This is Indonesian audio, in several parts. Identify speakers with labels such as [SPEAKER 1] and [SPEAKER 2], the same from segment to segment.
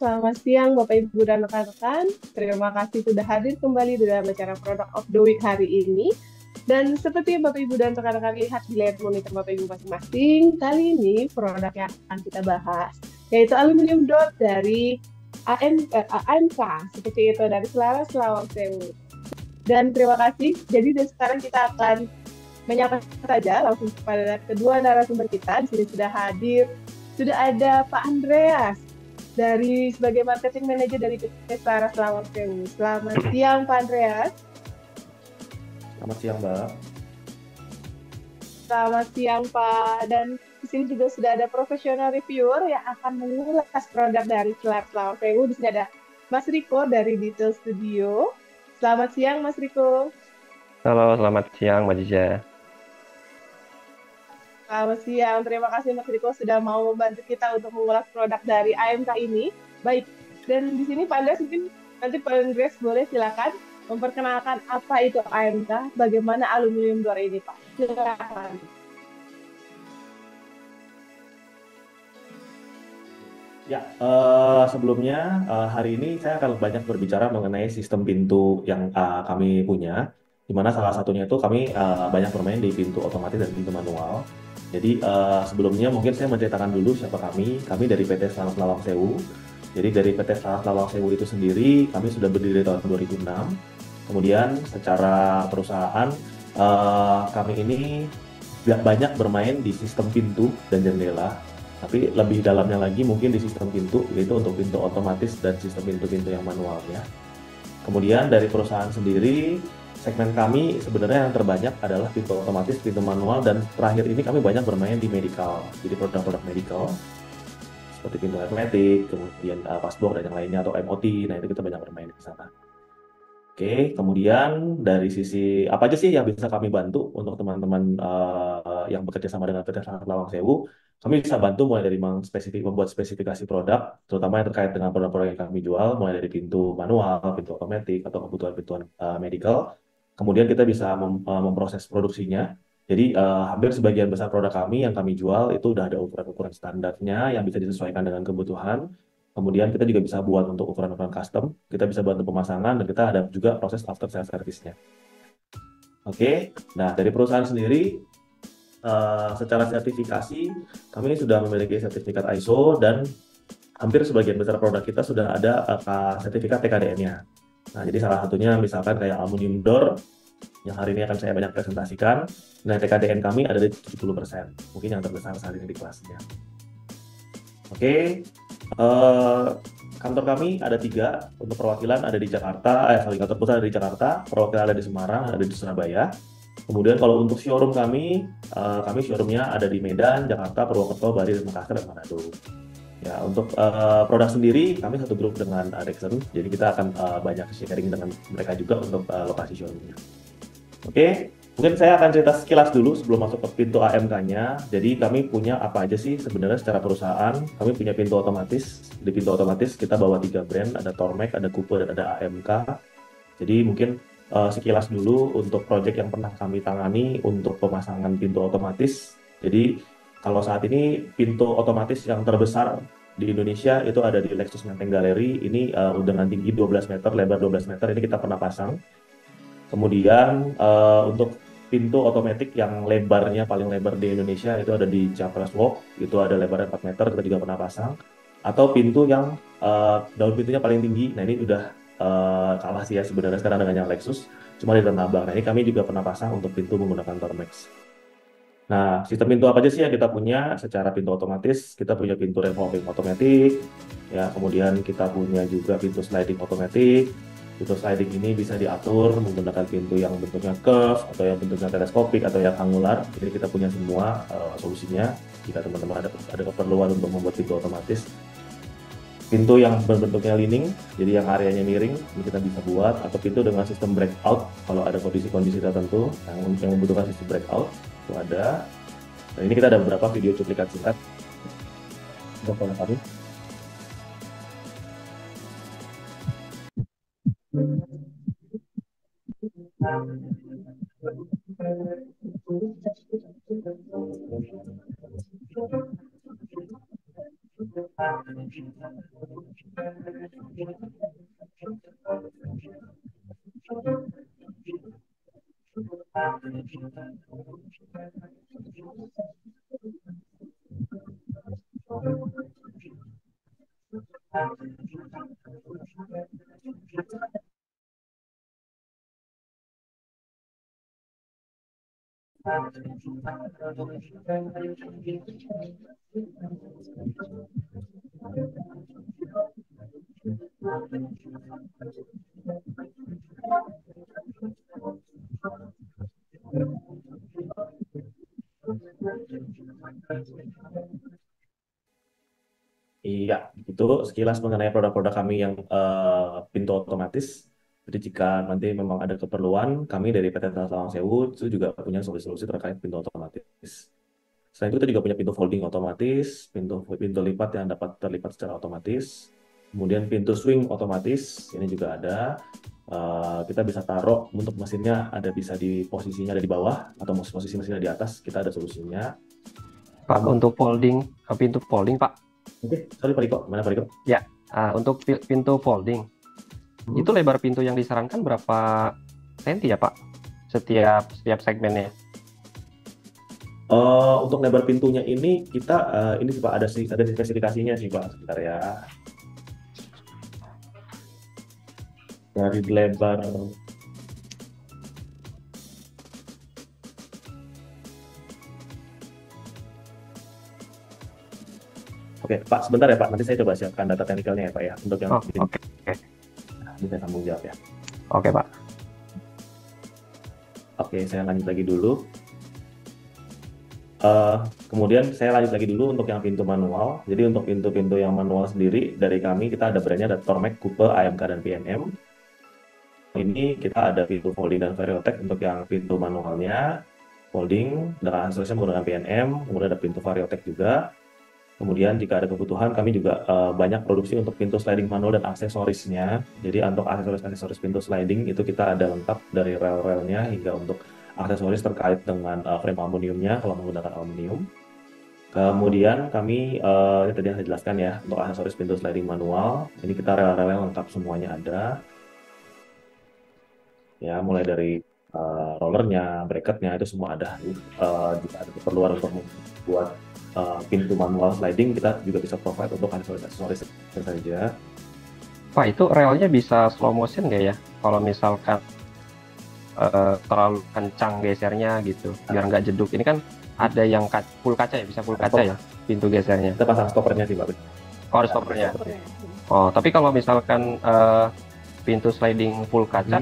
[SPEAKER 1] selamat siang Bapak Ibu dan rekan-rekan. Terima kasih sudah hadir kembali dalam acara Product of the Week hari ini. Dan seperti yang Bapak Ibu dan rekan-rekan lihat di layar monitor Bapak Ibu masing-masing, kali ini produk yang akan kita bahas yaitu aluminium dot dari AMK, seperti itu dari Selaras Lawang Sewu. Dan terima kasih. Jadi dari sekarang kita akan menyapa saja langsung kepada kedua narasumber kita. Di sini sudah hadir, sudah ada Pak Andreas dari sebagai marketing manager dari PT Selaras Lawang Sewu. Selamat siang Pak Andreas.
[SPEAKER 2] Selamat siang, Mbak.
[SPEAKER 1] Selamat siang Pak. Dan di sini juga sudah ada profesional reviewer yang akan mengulas produk dari Selaras Lawang Sewu. Di sini ada Mas Riko dari Detail Studio. Selamat siang Mas Riko.
[SPEAKER 3] Halo, selamat siang Mbak Jiza.
[SPEAKER 1] Selamat siang, terima kasih Mas Riko sudah mau membantu kita untuk mengulas produk dari AMK ini. Baik, dan di sini Pak Andreas mungkin nanti Pak Andreas boleh silakan memperkenalkan apa itu AMK, bagaimana aluminium door ini Pak. Silakan.
[SPEAKER 2] Ya, sebelumnya hari ini saya akan banyak berbicara mengenai sistem pintu yang kami punya, di mana salah satunya itu kami banyak bermain di pintu otomatis dan pintu manual. Jadi sebelumnya mungkin saya menceritakan dulu siapa kami. Kami dari PT Selaras Lawang Sewu. Jadi dari PT Selaras Lawang Sewu itu sendiri, kami sudah berdiri tahun 2006. Kemudian secara perusahaan, kami ini banyak bermain di sistem pintu dan jendela. Tapi lebih dalamnya lagi mungkin di sistem pintu, yaitu untuk pintu otomatis dan sistem pintu-pintu yang manualnya. Kemudian dari perusahaan sendiri, segmen kami sebenarnya yang terbanyak adalah pintu otomatis, pintu manual, dan terakhir ini kami banyak bermain di medical. Jadi produk-produk medical, seperti pintu hermetik, kemudian passbook dan yang lainnya, atau MOT, nah itu kita banyak bermain di sana. Oke, kemudian dari sisi apa aja sih yang bisa kami bantu untuk teman-teman yang bekerja sama dengan PT Selaras Lawang Sewu, kami bisa bantu mulai dari membuat spesifikasi produk, terutama yang terkait dengan produk-produk yang kami jual, mulai dari pintu manual, pintu otomatis, atau kebutuhan-kebutuhan medical. Kemudian kita bisa memproses produksinya. Jadi hampir sebagian besar produk kami yang kami jual itu udah ada ukuran-ukuran standarnya yang bisa disesuaikan dengan kebutuhan. Kemudian kita juga bisa buat untuk ukuran-ukuran custom, kita bisa bantu pemasangan, dan kita ada juga proses after sales service-nya. Oke, nah dari perusahaan sendiri, secara sertifikasi, kami sudah memiliki sertifikat ISO dan hampir sebagian besar produk kita sudah ada sertifikat TKDN-nya. Nah, jadi salah satunya misalkan kayak aluminium door, yang hari ini akan saya banyak presentasikan. Nah, TKDN kami ada di 70%, mungkin yang terbesar saat ini di kelasnya. Oke, kantor kami ada 3, untuk perwakilan ada di Jakarta, kantor pusat ada di Jakarta, perwakilan ada di Semarang, ada di Surabaya. Kemudian kalau untuk showroom kami showroomnya ada di Medan, Jakarta, Purwokerto, Bali, dan Makassar, dan Manado. Ya, untuk produk sendiri kami satu grup dengan Dexon, jadi kita akan banyak sharing dengan mereka juga untuk lokasi showroomnya. Oke, mungkin saya akan cerita sekilas dulu sebelum masuk ke pintu AMK-nya. Jadi kami punya apa aja sih sebenarnya secara perusahaan. Kami punya pintu otomatis. Di pintu otomatis kita bawa 3 brand, ada Tormek, ada Cooper, dan ada AMK. Jadi mungkin sekilas dulu untuk proyek yang pernah kami tangani untuk pemasangan pintu otomatis. Jadi kalau saat ini pintu otomatis yang terbesar di Indonesia itu ada di Lexus Menteng Gallery. Ini dengan tinggi 12 meter, lebar 12 meter, ini kita pernah pasang. Kemudian untuk pintu otomatis yang lebarnya paling lebar di Indonesia itu ada di Chapras Walk, itu ada lebarnya 4 meter, kita juga pernah pasang. Atau pintu yang daun pintunya paling tinggi, nah ini udah kalah sih ya sebenarnya sekarang dengan yang Lexus, cuma di Tanah Abang. Nah ini kami juga pernah pasang untuk pintu menggunakan Tormex. Nah, sistem pintu apa aja sih yang kita punya secara pintu otomatis? Kita punya pintu revolving otomatis, ya, kemudian kita punya juga pintu sliding otomatis. Pintu sliding ini bisa diatur menggunakan pintu yang bentuknya curve, atau yang bentuknya teleskopik, atau yang angular. Jadi kita punya semua solusinya jika teman-teman ada keperluan untuk membuat pintu otomatis. Pintu yang berbentuknya lining, jadi yang areanya miring, ini kita bisa buat, atau pintu dengan sistem breakout kalau ada kondisi-kondisi tertentu yang membutuhkan sistem breakout, itu ada. Dan ini kita ada beberapa video cuplikan singkat untuk produk kami. Iya, itu sekilas mengenai produk-produk kami yang pintu otomatis. Jadi jika nanti memang ada keperluan, kami dari PT Trans Lawang Sewu itu juga punya solusi-solusi terkait pintu otomatis. Selain itu kita juga punya pintu folding otomatis, pintu pintu lipat yang dapat terlipat secara otomatis, kemudian pintu swing otomatis, ini juga ada. Kita bisa taruh untuk mesinnya ada bisa di posisinya ada di bawah atau posisi mesinnya di atas, kita ada solusinya.
[SPEAKER 3] Pak, untuk folding, pintu folding, Pak.
[SPEAKER 2] Oke, sorry Pak Riko, mana Pak Riko?
[SPEAKER 3] Ya, untuk pintu folding, itu lebar pintu yang disarankan berapa senti ya, Pak? Setiap segmennya.
[SPEAKER 2] Untuk lebar pintunya ini kita ini sih Pak ada spesifikasinya sih Pak sebentar ya. Dari lebar Oke, Pak, sebentar ya Pak. Nanti saya coba siapkan data teknikalnya ya Pak ya untuk yang
[SPEAKER 3] Oke.
[SPEAKER 2] Ini saya sambung jawab ya.
[SPEAKER 3] Oke, Pak.
[SPEAKER 2] Oke, saya lanjut lagi dulu. Kemudian saya lanjut lagi dulu untuk yang pintu manual. Jadi untuk pintu-pintu yang manual sendiri dari kami kita ada brandnya ada Tormek, Coupe, AMK dan PNM. Ini kita ada pintu folding dan Variotech untuk yang pintu manualnya folding dengan aksesorinya menggunakan PNM. Kemudian ada pintu Variotech juga. Kemudian jika ada kebutuhan kami juga banyak produksi untuk pintu sliding manual dan aksesorisnya. Jadi untuk aksesoris pintu sliding itu kita ada lengkap dari rel-relnya hingga untuk aksesoris terkait dengan frame aluminiumnya kalau menggunakan aluminium. Kemudian kami ini tadi yang saya jelaskan ya untuk aksesoris pintu sliding manual. Ini kita rel-relnya lengkap semuanya ada. Ya mulai dari rollernya, bracketnya itu semua ada. Jika ada keperluan untuk membuat pintu manual sliding kita juga bisa provide untuk aksesoris saja.
[SPEAKER 3] Pak, itu relnya bisa slow motion nggak ya? Kalau misalkan terlalu kencang gesernya gitu, biar nggak jeduk. Ini kan ada yang full kaca ya, bisa full kaca ya pintu gesernya.
[SPEAKER 2] Kita pasang stoppernya sih Pak.
[SPEAKER 3] Oh, ada stoppernya. Oh, tapi kalau misalkan pintu sliding full kaca,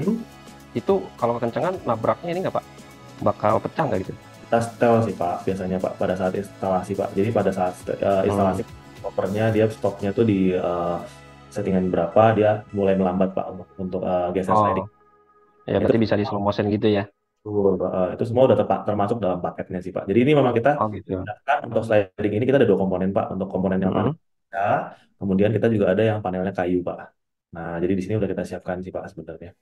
[SPEAKER 3] itu kalau kekencangan nabraknya ini nggak Pak? Bakal pecah nggak gitu?
[SPEAKER 2] Kita setel sih Pak biasanya Pak pada saat instalasi Pak. Jadi pada saat instalasi stoppernya dia stopnya tuh di settingan berapa dia mulai melambat Pak untuk geser sliding.
[SPEAKER 3] Ya berarti bisa di slow motion gitu ya?
[SPEAKER 2] Itu semua udah termasuk dalam paketnya sih Pak. Jadi ini memang kita
[SPEAKER 3] gitu.
[SPEAKER 2] Untuk sliding ini kita ada 2 komponen Pak. Untuk komponen yang panel kemudian kita juga ada yang panelnya kayu Pak. Nah jadi di sini udah kita siapkan sih Pak sebenarnya.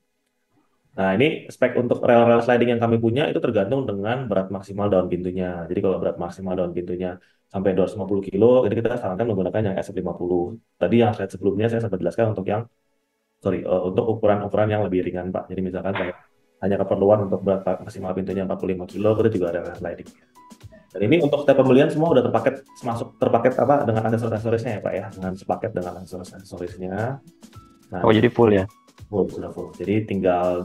[SPEAKER 2] Nah, ini spek untuk rel-rel sliding yang kami punya itu tergantung dengan berat maksimal daun pintunya. Jadi kalau berat maksimal daun pintunya sampai 250 kilo, jadi kita sarankan menggunakan yang SF50. Tadi yang slide sebelumnya saya sempat jelaskan untuk untuk ukuran-ukuran yang lebih ringan, Pak. Jadi misalkan kayak hanya keperluan untuk berat maksimal pintunya 45 kilo, kita juga ada sliding. Dan ini untuk setiap pembelian semua udah terpaket apa dengan aksesorisnya ya, Pak ya, dengan sepaket dengan aksesorisnya. Nah,
[SPEAKER 3] jadi full ya?
[SPEAKER 2] Sudah full. Jadi tinggal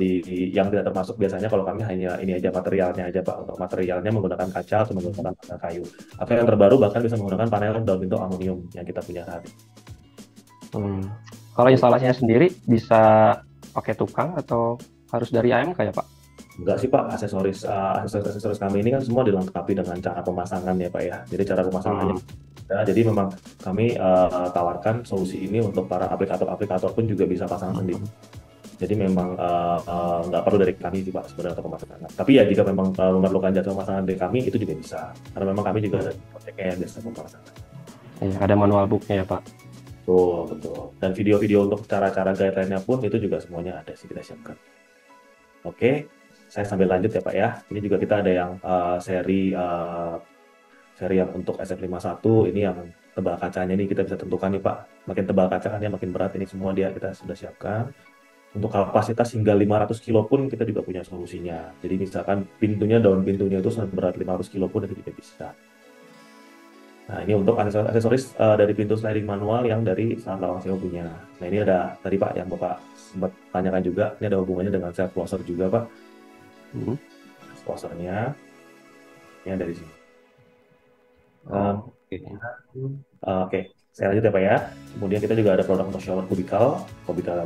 [SPEAKER 2] yang tidak termasuk biasanya kalau kami hanya ini aja materialnya aja Pak. Untuk materialnya menggunakan kaca atau menggunakan panel kayu. Atau yang terbaru bahkan bisa menggunakan panel daun pintu aluminium yang kita punya saat ini.
[SPEAKER 3] Kalau instalasinya sendiri bisa pakai tukang atau harus dari AMK ya Pak?
[SPEAKER 2] Enggak sih Pak, aksesoris kami ini kan semua dilengkapi dengan cara pemasangan ya Pak ya. Jadi cara pemasangannya jadi memang kami tawarkan solusi ini untuk para aplikator pun juga bisa pasang sendiri. Jadi memang nggak perlu dari kami sih Pak sebenarnya untuk pemasangan. Tapi ya jika memang memerlukan jasa pemasangan dari kami itu juga bisa. Karena memang kami juga ada proyeknya yang biasa pemasangan.
[SPEAKER 3] Iya, ada manual booknya ya Pak.
[SPEAKER 2] Betul. Dan video-video untuk cara-cara guideline-nya pun itu juga semuanya ada sih kita siapkan. Oke, saya sambil lanjut ya Pak ya. Ini juga kita ada yang seri yang untuk SF51 ini yang tebal kacanya ini kita bisa tentukan nih Pak, makin tebal kacanya makin berat, ini semua kita sudah siapkan. Untuk kapasitas hingga 500 kilo pun kita juga punya solusinya. Jadi misalkan daun pintunya itu seberat 500 kilo pun itu juga bisa. Nah, ini untuk aksesoris dari pintu sliding manual yang dari Sangat Lawang Sewu punya. Nah, ini ada tadi Pak yang Bapak sempat tanyakan juga, ini ada hubungannya dengan self closer juga Pak. Closernya ini ada di sini. Oke, saya lanjut ya Pak ya. Kemudian kita juga ada produk untuk shower kubikel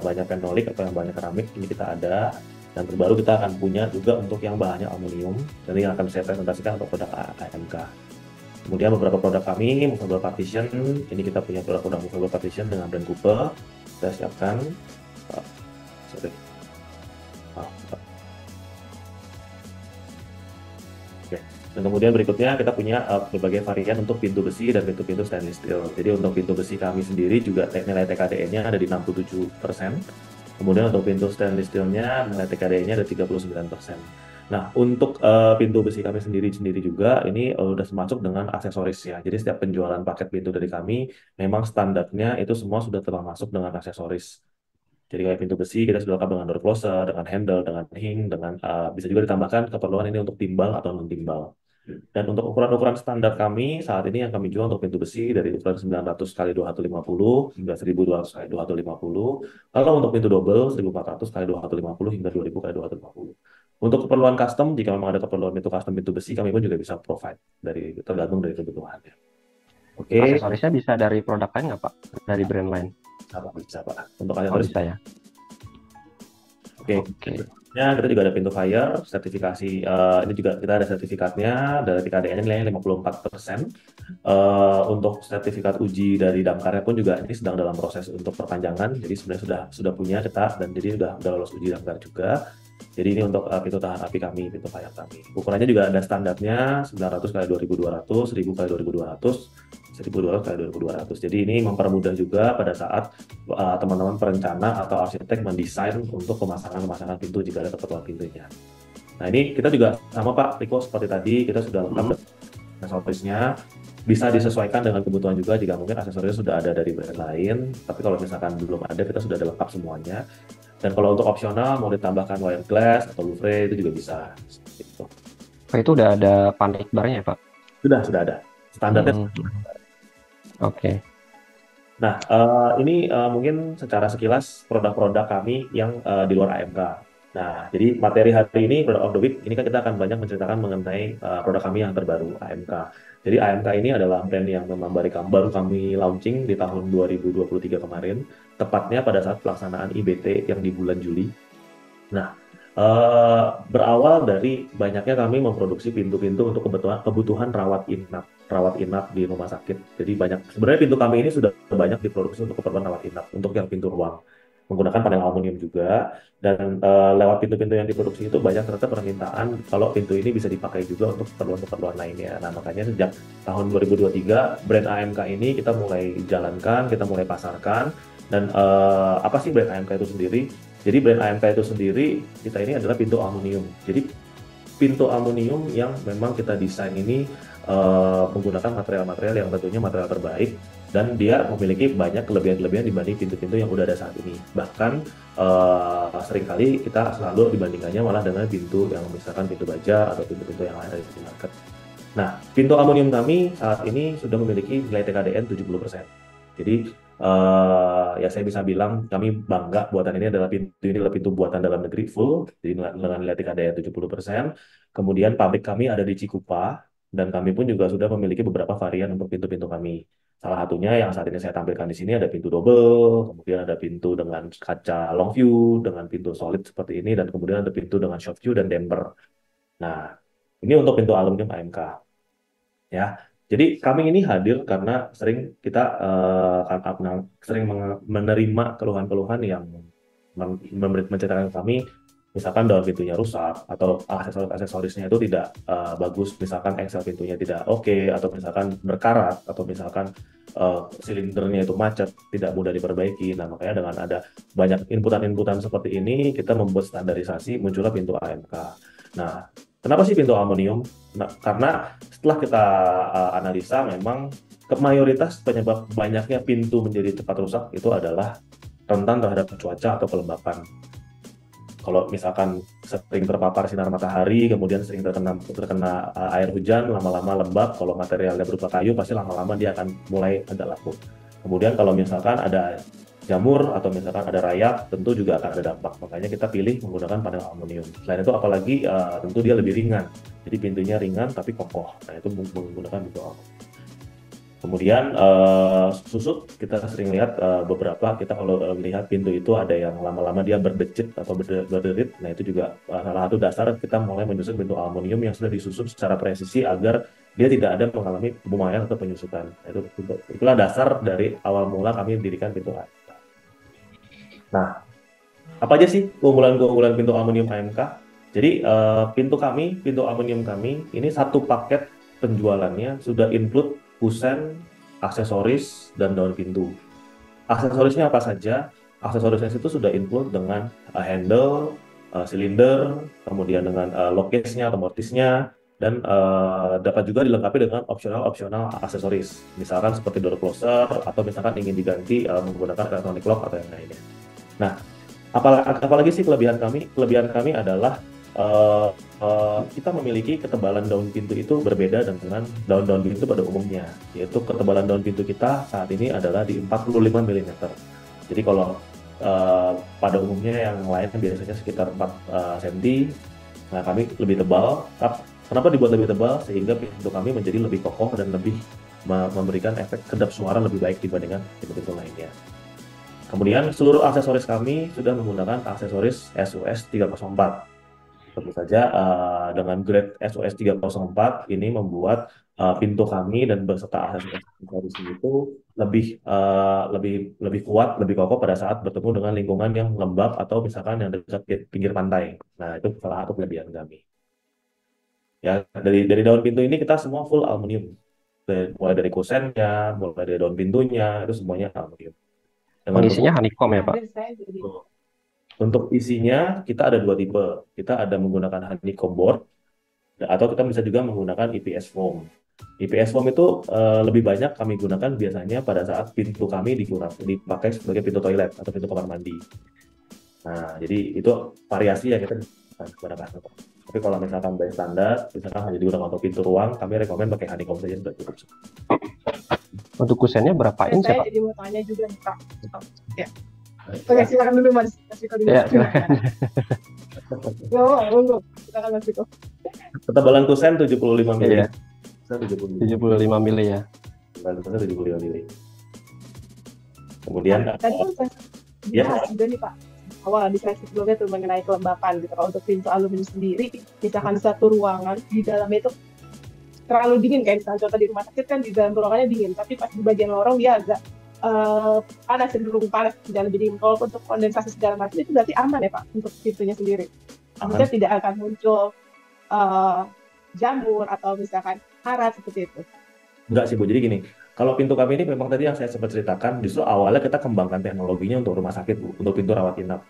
[SPEAKER 2] banyak fenolik atau yang banyak keramik, ini kita ada. Dan terbaru kita akan punya juga untuk yang bahannya aluminium, dan yang akan saya presentasikan untuk produk AMK. Kemudian beberapa produk kami, movable partition, ini kita punya produk movable partition dengan brand Cooper, kita siapkan. Oke. Dan kemudian berikutnya kita punya berbagai varian untuk pintu besi dan pintu-pintu stainless steel. Jadi untuk pintu besi kami sendiri juga nilai TKDN-nya ada di 67%. Kemudian untuk pintu stainless steel-nya nilai TKDN-nya ada 39%. Nah, untuk pintu besi kami sendiri juga ini udah termasuk dengan aksesoris ya. Jadi setiap penjualan paket pintu dari kami memang standarnya itu semua sudah termasuk dengan aksesoris. Jadi kayak pintu besi kita sudah lengkap dengan door closer, dengan handle, dengan hing, dengan bisa juga ditambahkan keperluan ini untuk timbal atau non timbal. Dan untuk ukuran-ukuran standar kami saat ini yang kami jual untuk pintu besi dari ukuran 900 x 2150 hingga 1200 x 2150. Kalau untuk pintu double 1400 x 2150 hingga 2000 x 2150. Untuk keperluan custom, jika memang ada keperluan pintu besi, kami pun juga bisa provide tergantung dari kebutuhannya.
[SPEAKER 3] Oke. Aksesorisnya bisa dari produk lain nggak Pak? Dari brand lain?
[SPEAKER 2] Bisa Pak. Untuk aksesoris
[SPEAKER 3] bisa ya.
[SPEAKER 2] Oke. Ya, kita juga ada pintu fire, sertifikasi. Ini juga kita ada sertifikatnya dari TKDN-nya nilainya 54%. Untuk sertifikat uji dari damkarnya pun juga ini sedang dalam proses untuk perpanjangan. Jadi sebenarnya sudah punya kita dan jadi sudah lolos uji damkar juga. Jadi ini untuk pintu tahan api kami, pintu fire kami. Ukurannya juga ada standarnya 900 x 2200, 1000 x 2200, 1200 x 2200. Jadi ini mempermudah juga pada saat teman-teman perencana atau arsitek mendesain untuk pemasangan pintu jika ada keperluan pintunya. Nah, ini kita juga sama Pak Riko seperti tadi, kita sudah lengkap aksesorisnya. Bisa disesuaikan dengan kebutuhan juga jika mungkin aksesorisnya sudah ada dari brand lain. Tapi kalau misalkan belum ada, kita sudah ada lengkap semuanya. Dan kalau untuk opsional mau ditambahkan wire glass atau louvre itu juga bisa. Gitu.
[SPEAKER 3] Itu udah ada panik barnya ya Pak?
[SPEAKER 2] Sudah ada. Standarnya.
[SPEAKER 3] Oke.
[SPEAKER 2] Nah, ini mungkin secara sekilas produk-produk kami yang di luar AMK. Nah, jadi materi hari ini, Product of the Week, ini kan kita akan banyak menceritakan mengenai produk kami yang terbaru, AMK. Jadi AMK ini adalah brand yang memang baru kami launching di tahun 2023 kemarin, tepatnya pada saat pelaksanaan IBT yang di bulan Juli. Nah, berawal dari banyaknya kami memproduksi pintu-pintu untuk kebutuhan rawat inap di rumah sakit. Jadi sebenarnya pintu kami ini sudah banyak diproduksi untuk keperluan rawat inap, untuk yang pintu ruang. Menggunakan panel aluminium juga, dan lewat pintu-pintu yang diproduksi itu banyak ternyata permintaan kalau pintu ini bisa dipakai juga untuk keperluan lainnya. Nah, makanya sejak tahun 2023 brand AMK ini kita mulai jalankan, kita mulai pasarkan. Dan apa sih brand AMK itu sendiri? Jadi brand AMK itu sendiri kita ini adalah pintu aluminium. Jadi pintu aluminium yang memang kita desain ini menggunakan material-material yang tentunya material terbaik, dan dia memiliki banyak kelebihan-kelebihan dibanding pintu-pintu yang udah ada saat ini. Bahkan seringkali kita selalu dibandingkannya malah dengan pintu yang misalkan pintu baja atau pintu-pintu yang lain di market. Nah, pintu aluminium kami saat ini sudah memiliki nilai TKDN 70%. Jadi ya saya bisa bilang kami bangga buatan ini adalah pintu buatan dalam negeri full, jadi dengan nilai TKDN 70%. Kemudian pabrik kami ada di Cikupa, dan kami pun juga sudah memiliki beberapa varian untuk pintu-pintu kami. Salah satunya yang saat ini saya tampilkan di sini ada pintu double, kemudian ada pintu dengan kaca long view, dengan pintu solid seperti ini, dan kemudian ada pintu dengan short view dan damper. Nah, ini untuk pintu aluminium AMK. Ya, jadi kami ini hadir karena sering kita sering menerima keluhan-keluhan yang menceritakan kami, misalkan daun pintunya rusak atau aksesorisnya itu tidak bagus, misalkan engsel pintunya tidak oke, atau misalkan berkarat, atau misalkan silindernya itu macet, tidak mudah diperbaiki. Nah, makanya dengan ada banyak inputan-inputan seperti ini, kita membuat standarisasi, muncullah pintu AMK. Nah, Kenapa sih pintu aluminium? Nah, karena setelah kita analisa, memang mayoritas penyebab banyaknya pintu menjadi cepat rusak itu adalah rentan terhadap cuaca atau kelembapan. Kalau misalkan sering terpapar sinar matahari, kemudian sering terkena air hujan, lama-lama lembab. Kalau materialnya berupa kayu, pasti lama-lama dia akan mulai agak laku. Kemudian kalau misalkan ada jamur atau misalkan ada rayap, tentu juga akan ada dampak. Makanya kita pilih menggunakan panel aluminium. Selain itu, apalagi tentu dia lebih ringan. Jadi pintunya ringan tapi kokoh. Nah, itu menggunakan pintu aluminium. Kemudian susut, kita sering lihat beberapa, kita kalau lihat pintu itu ada yang lama-lama dia berdecit atau berderit. Nah, itu juga salah satu dasar kita mulai menyusun pintu aluminium yang sudah disusun secara presisi agar dia tidak ada mengalami pembumayan atau penyusutan. Nah, itulah dasar dari awal mula kami mendirikan pintu AMK. Nah, apa aja sih keunggulan-keunggulan pintu aluminium AMK? Jadi pintu aluminium kami ini satu paket penjualannya sudah include kusen, aksesoris, dan daun pintu. Aksesorisnya apa saja? Aksesorisnya itu sudah include dengan handle, silinder, kemudian dengan lock case-nya atau mortisnya, dan dapat juga dilengkapi dengan opsional aksesoris, misalkan seperti door closer atau misalkan ingin diganti menggunakan electronic lock atau yang lainnya. Nah, apalagi sih kelebihan kami? Kelebihan kami adalah kita memiliki ketebalan daun pintu itu berbeda dengan daun-daun pintu pada umumnya, yaitu ketebalan daun pintu kita saat ini adalah di 45 mm. Jadi kalau pada umumnya yang lain biasanya sekitar 4 cm, nah kami lebih tebal. Kenapa dibuat lebih tebal? Sehingga pintu kami menjadi lebih kokoh dan lebih memberikan efek kedap suara lebih baik dibandingkan pintu-pintu lainnya. Kemudian seluruh aksesoris kami sudah menggunakan aksesoris SOS 304. Tentu saja dengan grade SOS 304 ini membuat pintu kami dan beserta aksesoris itu lebih kuat, lebih kokoh pada saat bertemu dengan lingkungan yang lembab atau misalkan yang dekat pinggir pantai. Nah, itu salah satu kelebihan kami. Ya, dari daun pintu ini kita semua full aluminium. Mulai dari kusennya, mulai dari daun pintunya, itu semuanya aluminium.
[SPEAKER 3] Pengisinya honeycomb ya, Pak?
[SPEAKER 2] Untuk isinya, kita ada dua tipe. Kita ada menggunakan honeycomb board, atau kita bisa juga menggunakan EPS foam. EPS foam itu lebih banyak kami gunakan biasanya pada saat pintu kami dipakai sebagai pintu toilet atau pintu kamar mandi. Nah, jadi itu variasi yang kita gunakan. Tapi kalau misalkan by standar, misalkan hanya digunakan untuk pintu ruang, kami rekomend pakai honeycomb saja sudah cukup.
[SPEAKER 3] Untuk kusennya berapa inch ya,
[SPEAKER 1] Saya
[SPEAKER 3] Pak?
[SPEAKER 1] jadi mau tanya juga nih, Pak. Ya. Oke, silakan dulu Mas.
[SPEAKER 3] Ya, silakan.
[SPEAKER 1] Silakan Mas Viko.
[SPEAKER 2] Ketebalan kusen 75 mili.
[SPEAKER 3] Iya. 75 mili ya.
[SPEAKER 2] Ketebalan kusen 75 mili. Kemudian
[SPEAKER 1] Tadi kan saya bahas juga nih Pak, awal di sesi sebelumnya tuh mengenai kelembapan gitu. Kalau untuk pintu aluminium sendiri, misalkan satu ruangan di dalamnya itu terlalu dingin, kayak misalnya contoh di rumah sakit kan di dalam ruangannya dingin, tapi pas di bagian lorong dia agak panas, cenderung panas, tidak lebih dingin. Kalau untuk kondensasi segala macam itu berarti aman ya Pak untuk pintunya sendiri. Maksudnya tidak akan muncul jamur atau misalkan karat seperti itu.
[SPEAKER 2] Enggak sih Bu, jadi gini, kalau pintu kami ini memang tadi yang saya sempat ceritakan, justru awalnya kita kembangkan teknologinya untuk rumah sakit Bu, untuk pintu rawat inap.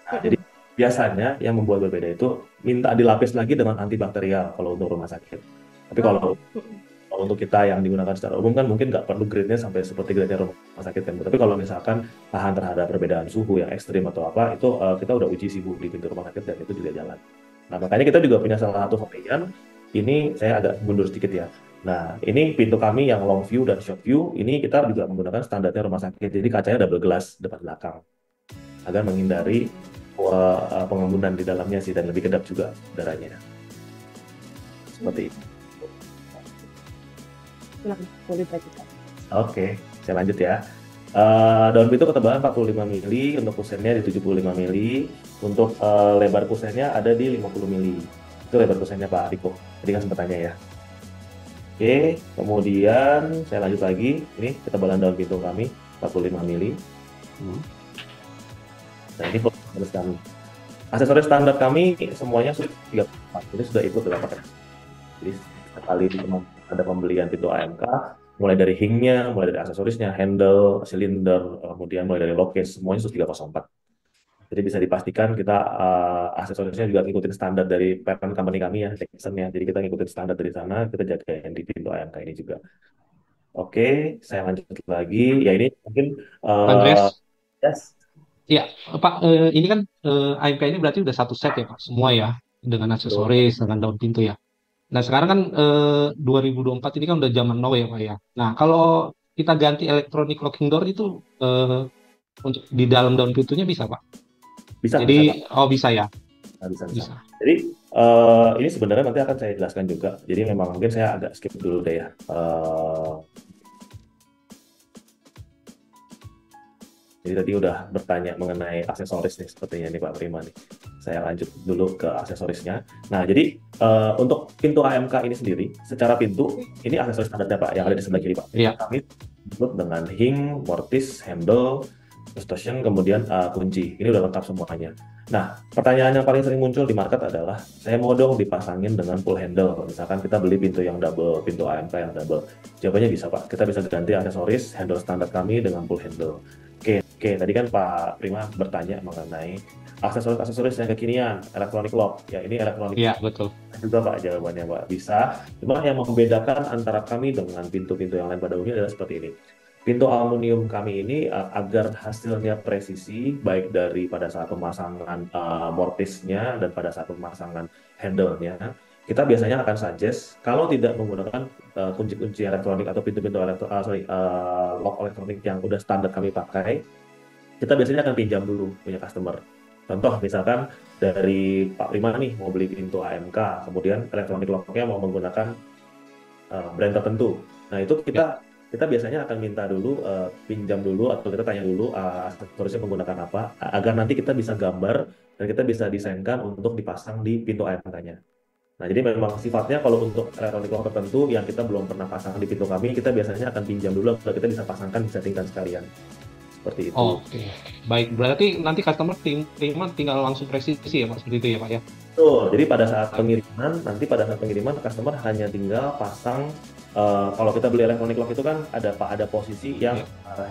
[SPEAKER 2] Nah, jadi biasanya yang membuat berbeda itu minta dilapis lagi dengan antibakterial kalau untuk rumah sakit. Tapi kalau untuk kita yang digunakan secara umum kan mungkin nggak perlu grade-nya sampai seperti grade-nya rumah sakit kan. Tapi kalau misalkan tahan terhadap perbedaan suhu yang ekstrim atau apa, itu kita udah uji sih Bu di pintu rumah sakit dan itu juga jalan. Nah, makanya kita juga punya salah satu varian. Ini saya agak mundur sedikit ya. Nah, ini pintu kami yang long view dan short view, ini kita juga menggunakan standarnya rumah sakit. Jadi kacanya double glass depan belakang agar menghindari pengembunan di dalamnya sih dan lebih kedap juga udaranya. Seperti itu. Oke, saya lanjut ya. Daun pintu ketebalan 45 mili, untuk kusennya di 75 mili, untuk lebar kusennya ada di 50 mili. Itu lebar kusennya Pak Riko. Tadi kan sempat tanya ya. Oke, kemudian saya lanjut lagi. Ini ketebalan daun pintu kami 45 mili. Nah, ini aksesoris kami. Aksesoris standar kami semuanya sudah 34. Ini sudah ikut dalam paket. Jadi sekali ada pembelian pintu AMK, mulai dari hingnya, mulai dari aksesorisnya, handle, silinder, kemudian mulai dari lock case, semuanya 304. Jadi bisa dipastikan kita aksesorisnya juga ngikutin standar dari parent company kami ya, Jackson ya. Jadi kita ngikutin standar dari sana, kita jagain di pintu AMK ini juga. Oke, saya lanjut lagi. Ya ini mungkin
[SPEAKER 4] Pak
[SPEAKER 2] eh
[SPEAKER 4] Andreas.
[SPEAKER 2] yes,
[SPEAKER 4] Ya, Pak, ini kan AMK ini berarti udah satu set ya, Pak, semua ya, dengan
[SPEAKER 2] betul.
[SPEAKER 4] aksesoris, dengan daun pintu ya. Nah, sekarang kan 2024 ini kan udah zaman now ya, Pak ya. Nah, kalau kita ganti electronic locking door itu untuk di dalam daun pintunya bisa, Pak?
[SPEAKER 2] Bisa,
[SPEAKER 4] Jadi,
[SPEAKER 2] bisa Pak.
[SPEAKER 4] oh bisa ya,
[SPEAKER 2] Bisa, bisa.
[SPEAKER 4] bisa.
[SPEAKER 2] Jadi ini sebenarnya nanti akan saya jelaskan juga. Jadi memang mungkin saya agak skip dulu deh ya. Jadi tadi udah bertanya mengenai aksesoris nih sepertinya nih Pak Prima nih. Saya lanjut dulu ke aksesorisnya. Nah, jadi untuk pintu AMK ini sendiri, secara pintu ini aksesoris standarnya Pak yang ada di sebelah kiri Pak.
[SPEAKER 4] Iya.
[SPEAKER 2] Kami sebut dengan hing, mortise, handle, cushion, kemudian kunci. Ini udah lengkap semuanya. Nah, pertanyaan yang paling sering muncul di market adalah, saya mau dong dipasangin dengan pull handle. Misalkan kita beli pintu yang double, pintu AMK yang double. Jawabannya bisa Pak. Kita bisa ganti aksesoris handle standar kami dengan pull handle. Oke, tadi kan Pak Prima bertanya mengenai aksesoris-aksesoris yang kekinian, electronic lock. Ya, ini electronic
[SPEAKER 4] Iya, betul.
[SPEAKER 2] juga Pak jawabannya Pak. Bisa. Cuma yang membedakan antara kami dengan pintu-pintu yang lain pada umumnya adalah seperti ini. Pintu aluminium kami ini agar hasilnya presisi, baik dari pada saat pemasangan mortisnya dan pada saat pemasangan handle-nya, kita biasanya akan suggest kalau tidak menggunakan kunci-kunci elektronik atau pintu-pintu lock elektronik yang udah standar kami pakai, kita biasanya akan pinjam dulu punya customer. Contoh misalkan dari Pak Prima nih mau beli pintu AMK, kemudian elektronik locknya mau menggunakan brand tertentu. Nah itu kita biasanya akan minta dulu pinjam dulu atau kita tanya dulu aksesorisnya menggunakan apa agar nanti kita bisa gambar dan kita bisa desainkan untuk dipasang di pintu AMK-nya. Nah jadi memang sifatnya kalau untuk elektronik lock tertentu yang kita belum pernah pasang di pintu kami, kita biasanya akan pinjam dulu agar kita bisa pasangkan, disettingkan sekalian. Seperti itu.
[SPEAKER 4] Oke, baik. Berarti nanti customer terima tinggal langsung presisi ya, Pak, seperti itu ya, Pak ya?
[SPEAKER 2] Betul. Jadi pada saat pengiriman customer hanya tinggal pasang. Kalau kita beli electronic lock itu kan ada posisi yang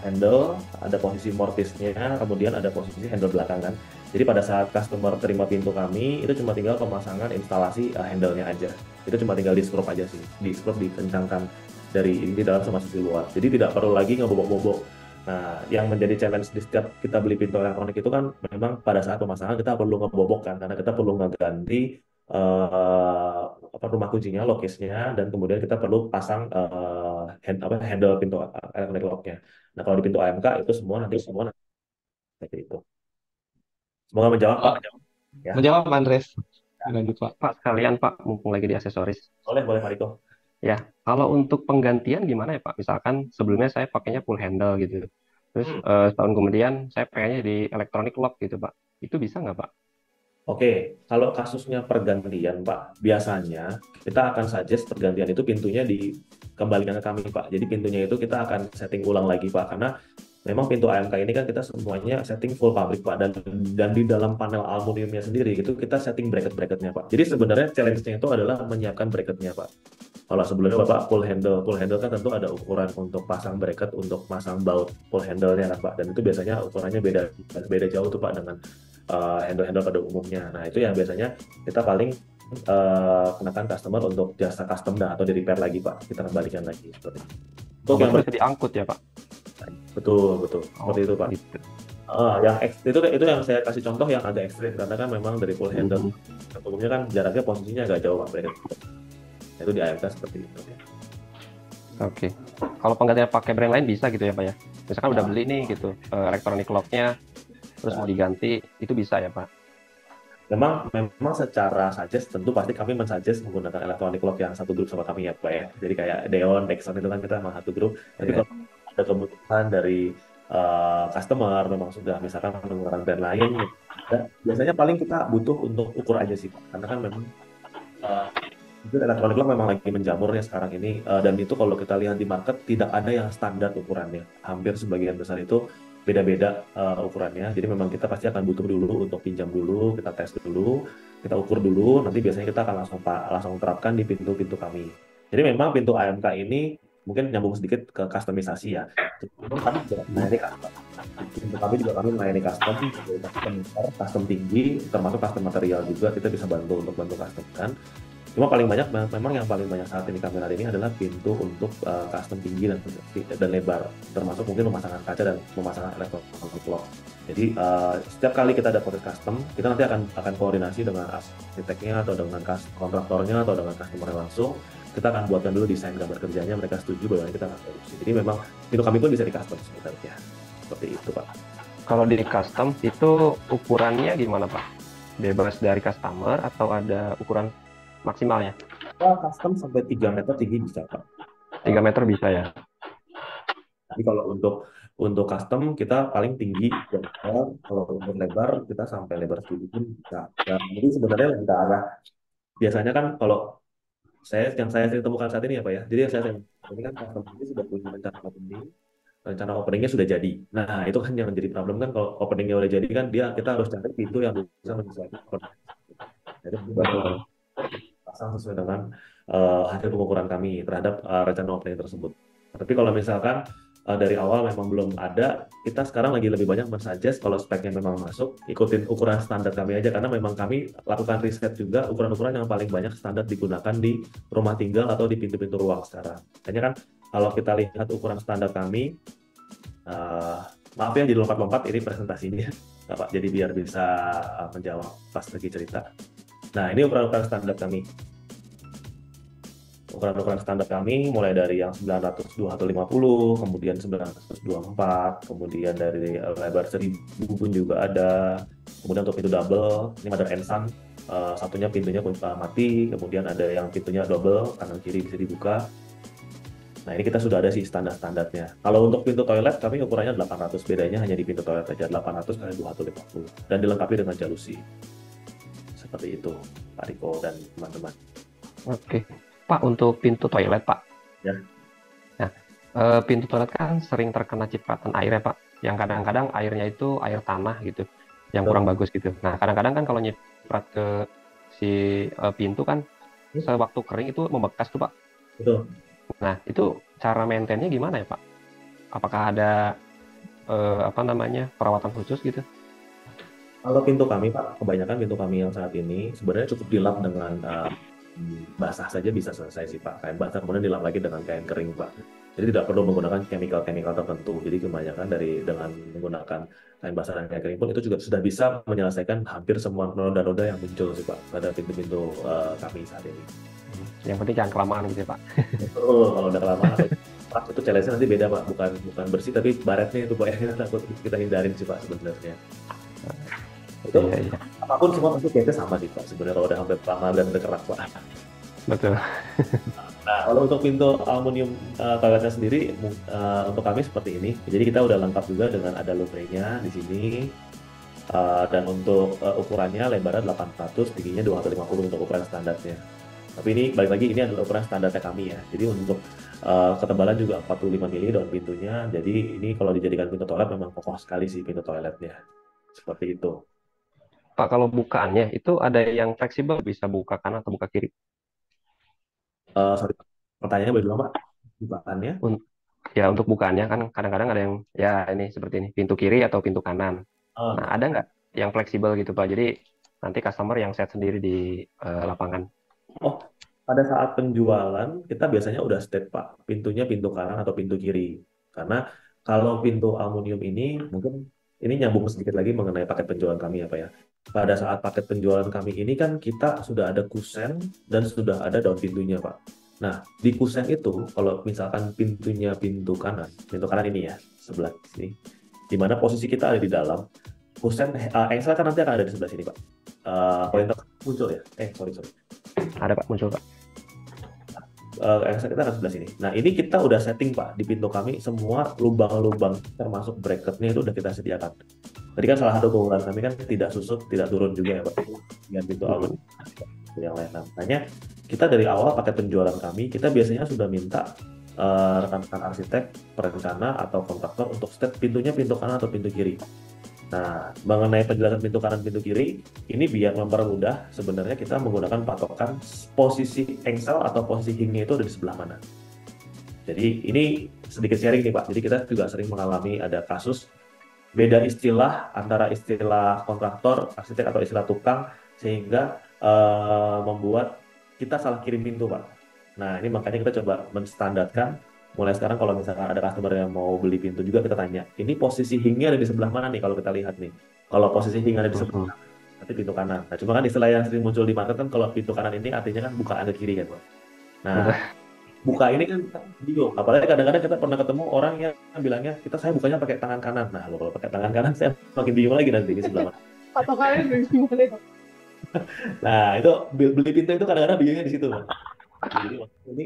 [SPEAKER 2] handle, ada posisi mortisnya, kemudian ada posisi handle belakang kan. Jadi pada saat customer terima pintu kami, itu cuma tinggal pemasangan instalasi handle-nya aja. Itu cuma tinggal di screw aja sih, di screw dikencangkan dari inti dalam sama sisi luar. Jadi tidak perlu lagi ngebobok-bobok. Nah, yang menjadi challenge di setiap kita beli pintu elektronik itu kan memang pada saat pemasangan kita perlu ngebobok kan, karena kita perlu ngeganti rumah kuncinya, lockcase-nya, dan kemudian kita perlu pasang handle pintu elektronik lock-nya. Nah, kalau di pintu AMK itu semua nanti seperti itu. Semoga menjawab Pak. Ya.
[SPEAKER 4] Menjawab, Pak Andres. Lanjut, Pak.
[SPEAKER 3] Pak, sekalian Pak, mumpung lagi di aksesoris.
[SPEAKER 2] Boleh Pak Riko.
[SPEAKER 3] Ya, kalau untuk penggantian gimana ya Pak? Misalkan sebelumnya saya pakainya full handle gitu. Terus setahun kemudian saya pakainya di electronic lock gitu Pak. Itu bisa nggak Pak?
[SPEAKER 2] Oke, kalau kasusnya pergantian Pak, biasanya kita akan suggest pergantian itu pintunya dikembalikan ke kami Pak. Jadi pintunya itu kita akan setting ulang lagi Pak, karena memang pintu AMK ini kan kita semuanya setting full pabrik Pak, dan di dalam panel aluminiumnya sendiri itu kita setting bracket-bracketnya Pak. Jadi sebenarnya challenge-nya itu adalah menyiapkan bracketnya Pak. Kalau sebelumnya Bapak full handle kan tentu ada ukuran untuk pasang bracket, untuk pasang baut full handle-nya kan Pak, dan itu biasanya ukurannya beda jauh tuh Pak dengan handle-handle pada umumnya. Nah itu yang biasanya kita paling kenakan customer untuk jasa custom atau di repair lagi Pak, kita kembalikan lagi seperti itu. Untuk yang
[SPEAKER 3] bisa diangkut ya Pak?
[SPEAKER 2] betul seperti itu Pak.
[SPEAKER 3] Gitu.
[SPEAKER 2] Itu yang saya kasih contoh yang agak ekstrim karena kan memang dari full handle umumnya kan jaraknya posisinya agak jauh Pak. Itu di AMK seperti itu.
[SPEAKER 3] Oke. Kalau penggantian pakai brand lain bisa gitu ya Pak ya? Misalkan udah beli nih gitu electronic lock-nya, terus mau diganti, itu bisa ya Pak?
[SPEAKER 2] Memang secara suggest tentu pasti kami mensuggest menggunakan electronic lock yang satu grup sama kami ya Pak ya. Jadi kayak Deon, Dexon itu kan kita memang satu grup. Tapi kalau ada kebutuhan dari customer memang sudah misalkan menggunakan brand lain, biasanya paling kita butuh untuk ukur aja sih Pak. Karena kan memang itu electronic lock memang lagi menjamur ya sekarang ini, dan itu kalau kita lihat di market tidak ada yang standar ukurannya. Hampir sebagian besar itu beda-beda ukurannya. Jadi memang kita pasti akan butuh dulu untuk pinjam dulu, kita tes dulu, kita ukur dulu. Nanti biasanya kita akan langsung terapkan di pintu-pintu kami. Jadi memang pintu AMK ini mungkin nyambung sedikit ke customisasi ya. Kami ini Untuk kami juga kami melayani custom, custom tinggi, termasuk custom material juga kita bisa bantu untuk bantu custom kan. Cuma paling banyak memang yang paling banyak saat ini kami layani ini adalah pintu untuk custom tinggi dan lebar, termasuk mungkin pemasangan kaca dan pemasangan electronic lock. Jadi setiap kali kita ada proses custom, kita nanti akan koordinasi dengan arsiteknya atau dengan kontraktornya atau dengan customer langsung. Kita akan buatkan dulu desain gambar kerjanya, mereka setuju bahwa kita akan produksi. Jadi memang pintu kami pun bisa di custom sebenarnya. Seperti itu Pak.
[SPEAKER 3] Kalau di custom itu ukurannya gimana Pak? Bebas dari customer atau ada ukuran maksimalnya?
[SPEAKER 2] Custom sampai 3 meter tinggi bisa Pak.
[SPEAKER 3] 3 meter bisa ya?
[SPEAKER 2] Tapi kalau untuk custom kita paling tinggi, dan kalau untuk lebar kita sampai lebar segini pun bisa. Nah, jadi sebenarnya lebih ke arah biasanya kan kalau yang saya sering temukan saat ini ya Pak ya. Jadi yang saya sering ini kan custom ini sudah punya rencana openingnya sudah jadi. Nah itu kan yang menjadi problem kan kalau openingnya udah jadi kan kita harus cari pintu yang bisa menyesuaikan opening. Jadi baru pasang sesuai dengan hasil pengukuran kami terhadap rencana opening tersebut. Tapi kalau misalkan dari awal memang belum ada, kita sekarang lagi lebih banyak mensuggest kalau speknya memang masuk, ikutin ukuran standar kami aja karena memang kami lakukan riset juga ukuran-ukuran yang paling banyak standar digunakan di rumah tinggal atau di pintu-pintu ruang sekarang. Hanya kan kalau kita lihat ukuran standar kami, maaf ya jadi lompat-lompat ini presentasinya, Pak. Jadi biar bisa menjawab pas lagi cerita. Nah ini ukuran-ukuran standar kami. Ukuran-ukuran standar kami mulai dari yang 902 atau 50, kemudian 924, kemudian dari lebar 1000 pun juga ada. Kemudian untuk pintu double, ini mother and son, satunya pintunya mati, kemudian ada yang pintunya double, kanan kiri bisa dibuka. Nah ini kita sudah ada sih standar-standarnya. Kalau untuk pintu toilet kami ukurannya 800, bedanya hanya di pintu toilet aja 800 kali 250 dan dilengkapi dengan jalusi. Seperti itu Pak Riko dan teman-teman.
[SPEAKER 3] Oke. Pak, untuk pintu toilet, Pak.
[SPEAKER 2] Ya.
[SPEAKER 3] Nah, pintu toilet kan sering terkena cipratan air ya, Pak. Yang kadang-kadang airnya itu air tanah gitu, yang kurang bagus gitu. Nah, kadang-kadang kan kalau nyiprat ke si pintu kan, sewaktu kering itu membekas tuh, Pak.
[SPEAKER 2] Betul.
[SPEAKER 3] Nah, itu cara maintainnya gimana ya, Pak? Apakah ada perawatan khusus gitu?
[SPEAKER 2] Kalau pintu kami, Pak, kebanyakan pintu kami yang saat ini sebenarnya cukup dilap dengan basah saja bisa selesai sih Pak. Kain basah kemudian dilap lagi dengan kain kering Pak. Jadi tidak perlu menggunakan chemical tertentu. Jadi kebanyakan dengan menggunakan kain basah dan kain kering pun itu juga sudah bisa menyelesaikan hampir semua noda-noda yang muncul sih Pak pada pintu-pintu kami saat ini.
[SPEAKER 3] Yang penting jangan kelamaan gitu ya Pak.
[SPEAKER 2] Kalau udah kelamaan Pak itu challenge nanti beda Pak, bukan bersih tapi baretnya itu Pak yang kita hindarin sih Pak sebenarnya. Itu iya. Apapun semua pasti kayaknya sama sih Pak sebenarnya kalau udah sampai lama dan udah keras Pak.
[SPEAKER 3] Betul.
[SPEAKER 2] Nah kalau untuk pintu aluminium toiletnya sendiri untuk kami seperti ini. Jadi kita udah lengkap juga dengan ada louvre-nya di sini dan untuk ukurannya lebarnya 800, tingginya 250 untuk ukuran standarnya. Tapi ini balik lagi ini adalah ukuran standarnya kami ya. Jadi untuk ketebalan juga 45 mili daun pintunya. Jadi ini kalau dijadikan pintu toilet memang kokoh sekali sih pintu toiletnya. Seperti itu.
[SPEAKER 3] Pak, kalau bukaannya itu ada yang fleksibel bisa buka kanan atau buka kiri?
[SPEAKER 2] Sorry, pertanyaannya bagaimana Pak? Bukaannya?
[SPEAKER 3] Ya untuk bukaannya kan kadang-kadang ada yang ya ini seperti ini pintu kiri atau pintu kanan. Nah ada nggak yang fleksibel gitu Pak? Jadi nanti customer yang set sendiri di lapangan.
[SPEAKER 2] Oh, pada saat penjualan kita biasanya udah state Pak, pintunya pintu kanan atau pintu kiri. Karena kalau pintu aluminium ini mungkin ini nyambung sedikit lagi mengenai paket penjualan kami ya Pak ya. Pada saat paket penjualan kami ini kan kita sudah ada kusen dan sudah ada daun pintunya Pak. Nah di kusen itu kalau misalkan pintunya pintu kanan ini ya sebelah sini, di mana posisi kita ada di dalam kusen, engsel kan nanti akan ada di sebelah sini Pak. Pointer muncul ya? Sorry.
[SPEAKER 3] Ada Pak, muncul Pak.
[SPEAKER 2] Engsel kita akan sebelah sini. Nah ini kita udah setting Pak di pintu kami semua lubang-lubang termasuk bracketnya itu udah kita sediakan. Tadi kan salah satu keunggulan kami kan tidak susut, tidak turun juga ya Pak dengan pintu aluminium yang lain. Makanya kita dari awal paket penjualan kami kita biasanya sudah minta rekan-rekan arsitek, perencana atau kontraktor untuk state pintunya pintu kanan atau pintu kiri. Nah, mengenai penjelasan pintu kanan pintu kiri ini biar mempermudah sebenarnya kita menggunakan patokan posisi engsel atau posisi hingga itu ada di sebelah mana. Jadi ini sedikit sharing nih Pak. Jadi kita juga sering mengalami ada kasus beda istilah antara istilah kontraktor, arsitek atau istilah tukang sehingga membuat kita salah kirim pintu, Pak. Nah, ini makanya kita coba menstandarkan mulai sekarang kalau misalkan ada customer yang mau beli pintu juga kita tanya, ini posisi hingnya ada di sebelah mana nih kalau kita lihat nih. Kalau posisi hing ada di sebelah
[SPEAKER 3] Mhm.
[SPEAKER 2] kanan, nanti pintu kanan. Nah, cuma kan istilah yang sering muncul di market kan kalau pintu kanan ini artinya kan bukaan ke kiri kan, Pak. Nah,
[SPEAKER 3] Betul.
[SPEAKER 2] buka ini kan bingung. Apalagi kadang-kadang kita pernah ketemu orang yang bilangnya saya bukanya pakai tangan kanan. Nah, lo kalau pakai tangan kanan saya makin bingung lagi nanti ini sebelah mana.
[SPEAKER 1] Patokannya dari gimana itu?
[SPEAKER 2] Nah, itu beli pintu itu kadang-kadang bingungnya di situ, Bang. Jadi waktu ini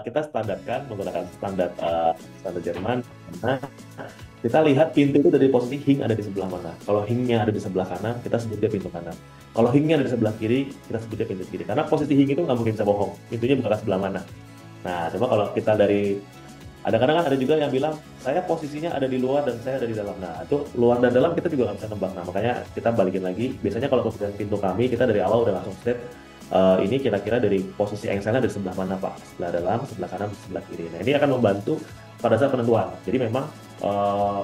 [SPEAKER 2] kita standarkan menggunakan standar Jerman. Nah, kita lihat pintu itu dari posisi hing ada di sebelah mana. Kalau hingnya ada di sebelah kanan, kita sebut dia pintu kanan. Kalau hingnya ada di sebelah kiri, kita sebut dia pintu kiri. Karena posisi hing itu nggak mungkin bisa bohong. Pintunya bukan sebelah mana. Nah, coba kalau kita dari ada kadang kan ada juga yang bilang saya posisinya ada di luar dan saya ada di dalam. Nah, itu luar dan dalam kita juga nggak bisa nebak. Nah, makanya kita balikin lagi. Biasanya kalau kemudian pintu kami kita dari awal udah langsung state ini kira-kira dari posisi engselnya dari sebelah mana Pak? Sebelah dalam, sebelah kanan, sebelah kiri. Nah, ini akan membantu pada saat penentuan. Jadi memang eh,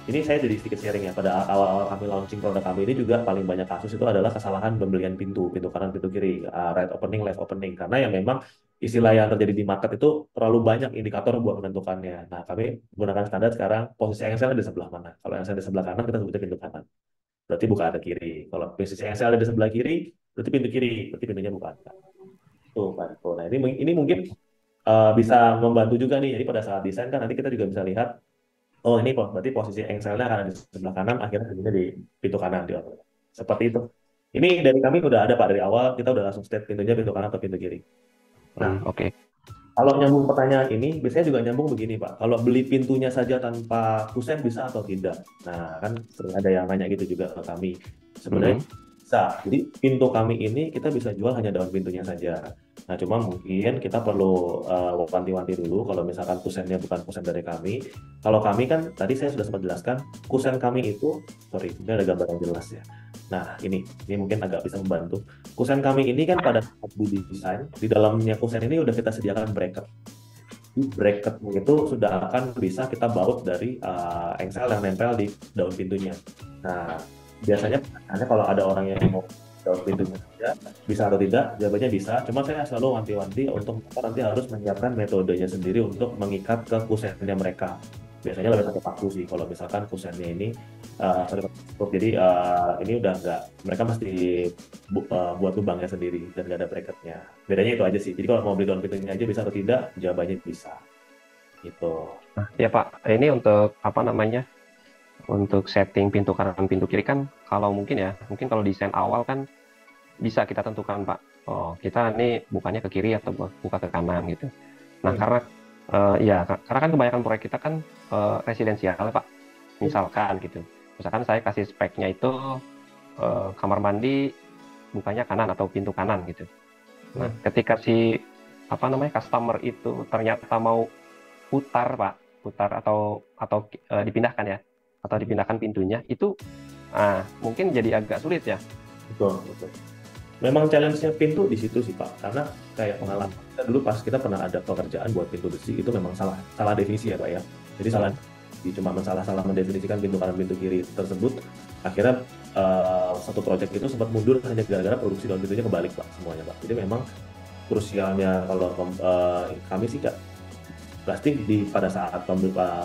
[SPEAKER 2] ini saya jadi sedikit sharing ya. Pada awal-awal kami launching produk kami ini juga paling banyak kasus itu adalah kesalahan pembelian pintu, pintu kanan, pintu kiri, right opening, left opening. Karena yang memang istilah yang terjadi di market itu terlalu banyak indikator buat menentukannya. Nah, kami menggunakan standar sekarang posisi engsel di sebelah mana. Kalau engsel di sebelah kanan, kita sebutnya pintu kanan. Berarti buka ada kiri. Kalau posisi engsel ada di sebelah kiri, berarti pintu kiri. Berarti pintunya buka ada. Tuh, Pak. Tuh. Nah, ini mungkin bisa membantu juga nih. Jadi pada saat desain kan nanti kita juga bisa lihat, oh ini berarti posisi engselnya akan ada di sebelah kanan, akhirnya pintunya di pintu kanan. Seperti itu. Ini dari kami udah ada Pak dari awal, kita udah langsung state pintunya pintu kanan atau pintu kiri. Nah,
[SPEAKER 3] Oke.
[SPEAKER 2] kalau nyambung pertanyaan ini, biasanya juga nyambung begini, Pak. Kalau beli pintunya saja tanpa kusen bisa atau tidak? Nah, kan sering ada yang nanya gitu juga ke kami. Sebenarnya
[SPEAKER 3] Mhm.
[SPEAKER 2] bisa. Jadi pintu kami ini kita bisa jual hanya daun pintunya saja. Nah, cuma mungkin kita perlu wanti-wanti dulu kalau misalkan kusennya bukan kusen dari kami. Kalau kami kan tadi saya sudah sempat jelaskan, kusen kami itu, sorry, ini ada gambar yang jelas ya. Nah, ini mungkin agak bisa membantu. Kusen kami ini kan pada saat didesain, di dalamnya kusen ini udah kita sediakan bracket. Di bracketnya itu sudah akan bisa kita baut dari engsel yang nempel di daun pintunya. Nah, biasanya pertanyaannya kalau ada orang yang mau daun pintunya saja, bisa atau tidak, jawabannya bisa. Cuma saya selalu wanti-wanti untuk mereka nanti harus menyiapkan metodenya sendiri untuk mengikat ke kusennya mereka. Biasanya lebih pakai paku sih kalau misalkan kusennya ini sorry, jadi ini udah nggak mereka mesti buat lubangnya sendiri dan nggak ada bracketnya. Bedanya itu aja sih. Jadi kalau mau beli daun pintunya aja bisa atau tidak, jawabannya bisa. Gitu.
[SPEAKER 3] Nah, ya Pak, ini untuk apa namanya? Untuk setting pintu kanan, pintu kiri kan kalau mungkin ya, mungkin kalau desain awal kan bisa kita tentukan Pak. Oh, kita ini bukanya ke kiri atau buka ke kanan gitu. Nah,
[SPEAKER 2] Hmm.
[SPEAKER 3] karena ya, karena kan kebanyakan proyek kita kan residensial Pak. Misalkan gitu. Misalkan saya kasih speknya itu kamar mandi bukanya kanan atau pintu kanan gitu. Nah, ketika si apa namanya customer itu ternyata mau putar Pak, putar atau dipindahkan ya, atau dipindahkan pintunya itu mungkin jadi agak sulit ya.
[SPEAKER 2] Betul, betul. Memang challenge-nya pintu di situ sih Pak, karena kayak pengalaman kita dulu pas kita pernah ada pekerjaan buat pintu besi itu memang salah salah definisi ya Pak ya. Jadi salah cuma salah mendefinisikan pintu kanan pintu kiri tersebut. Akhirnya satu proyek itu sempat mundur hanya gara-gara produksi daun pintunya kebalik Pak semuanya Pak. Jadi memang krusialnya kalau kami sih Kak, pasti pada saat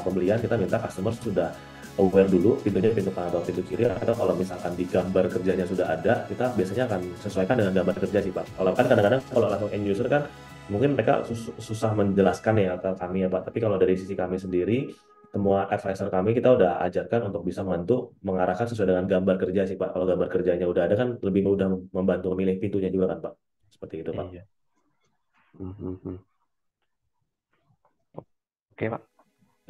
[SPEAKER 2] pembelian kita minta customer sudah aware dulu pintunya pintu kanan atau pintu kiri, atau kalau misalkan di gambar kerjanya sudah ada, kita biasanya akan sesuaikan dengan gambar kerja sih Pak. Kalau kan kadang-kadang kalau langsung end user kan mungkin mereka susah menjelaskan ya ke kami ya Pak, tapi kalau dari sisi kami sendiri semua advisor kami kita udah ajarkan untuk bisa membantu mengarahkan sesuai dengan gambar kerja sih Pak. Kalau gambar kerjanya udah ada kan lebih mudah membantu memilih pintunya juga kan Pak. Seperti itu Pak.
[SPEAKER 3] Iya. Oke Pak,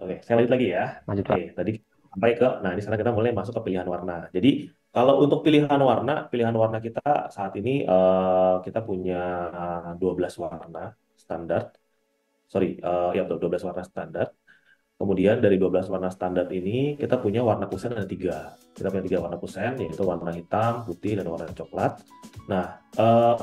[SPEAKER 2] Oke, saya lanjut lagi ya.
[SPEAKER 3] lanjut
[SPEAKER 2] Oke,
[SPEAKER 3] Pak.
[SPEAKER 2] tadi sampai ke, nah di sana kita mulai masuk ke pilihan warna. Jadi kalau untuk pilihan warna kita saat ini kita punya 12 warna standar. Sorry, ya betul 12 warna standar. Kemudian dari 12 warna standar ini, kita punya warna kusen ada 3. Kita punya 3 warna kusen, yaitu warna hitam, putih, dan warna coklat. Nah,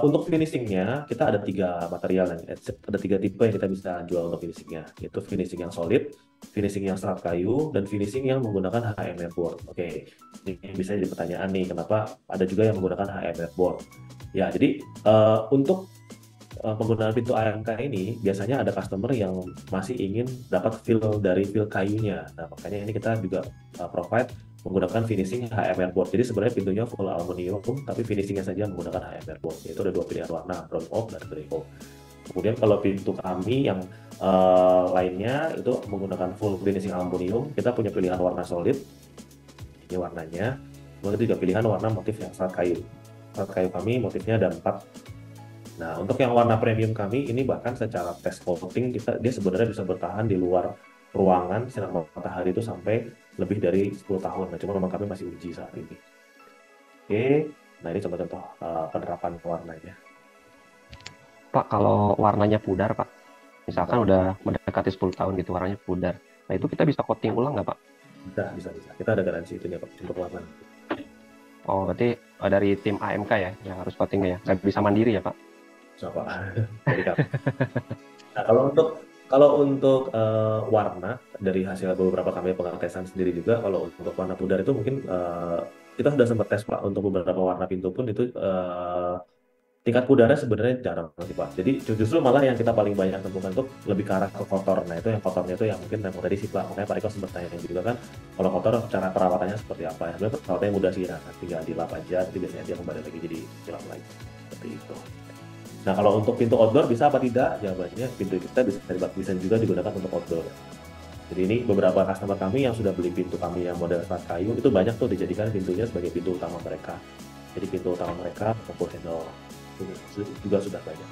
[SPEAKER 2] untuk finishingnya, kita ada 3 material, ada 3 tipe yang kita bisa jual untuk finishingnya, yaitu finishing yang solid, finishing yang serat kayu, dan finishing yang menggunakan HMR board. Oke, ini bisa jadi pertanyaan nih, kenapa ada juga yang menggunakan HMR board? Ya, jadi untuk penggunaan pintu AMK ini biasanya ada customer yang masih ingin dapat feel dari feel kayunya. Nah, makanya ini kita juga provide menggunakan finishing HMR board. Jadi sebenarnya pintunya full aluminium, tapi finishingnya saja menggunakan HMR board. Itu ada 2 pilihan warna, brown oak dan grey oak. Kemudian kalau pintu kami yang lainnya itu menggunakan full finishing aluminium, kita punya pilihan warna solid. Ini warnanya. Kemudian juga pilihan warna motif yang serat kayu. Serat kayu kami motifnya ada 4. Nah, untuk yang warna premium kami ini bahkan secara test coating dia sebenarnya bisa bertahan di luar ruangan sinar matahari itu sampai lebih dari 10 tahun. Nah, cuma memang kami masih uji saat ini. Oke, nah ini contoh-contoh penerapan warnanya.
[SPEAKER 3] Pak, kalau warnanya pudar, Pak, misalkan udah mendekati 10 tahun gitu, warnanya pudar. Nah, itu kita bisa coating ulang nggak, Pak?
[SPEAKER 2] Bisa. Kita ada garansi itu ya, Pak, untuk warna.
[SPEAKER 3] Oh, berarti dari tim AMK ya, yang harus coatingnya ya? Nggak bisa mandiri ya, Pak?
[SPEAKER 2] Coba. Nah, kalau untuk warna dari hasil beberapa kami pengetesan sendiri juga, kalau untuk warna pudar itu mungkin kita sudah sempat tes, Pak, untuk beberapa warna pintu pun itu tingkat pudarnya sebenarnya jarang sih, Pak. Jadi justru malah yang kita paling banyak temukan itu lebih ke arah ke kotor. Nah, itu yang kotornya itu yang mungkin yang tadi sih, Pak. Makanya Pak Riko sempat tanya juga kan, kalau kotor cara perawatannya seperti apa ya? Sebenarnya perawatannya mudah sih ya, tinggal dilap aja, jadi biasanya dia kembali lagi jadi jelas lagi. Seperti itu. Nah, kalau untuk pintu outdoor bisa apa tidak? Jawabannya pintu kita bisa juga digunakan untuk outdoor. Jadi ini beberapa customer kami yang sudah beli pintu kami yang model serat kayu itu banyak tuh dijadikan pintunya sebagai pintu utama mereka. Jadi pintu utama mereka ataupun handle juga sudah banyak.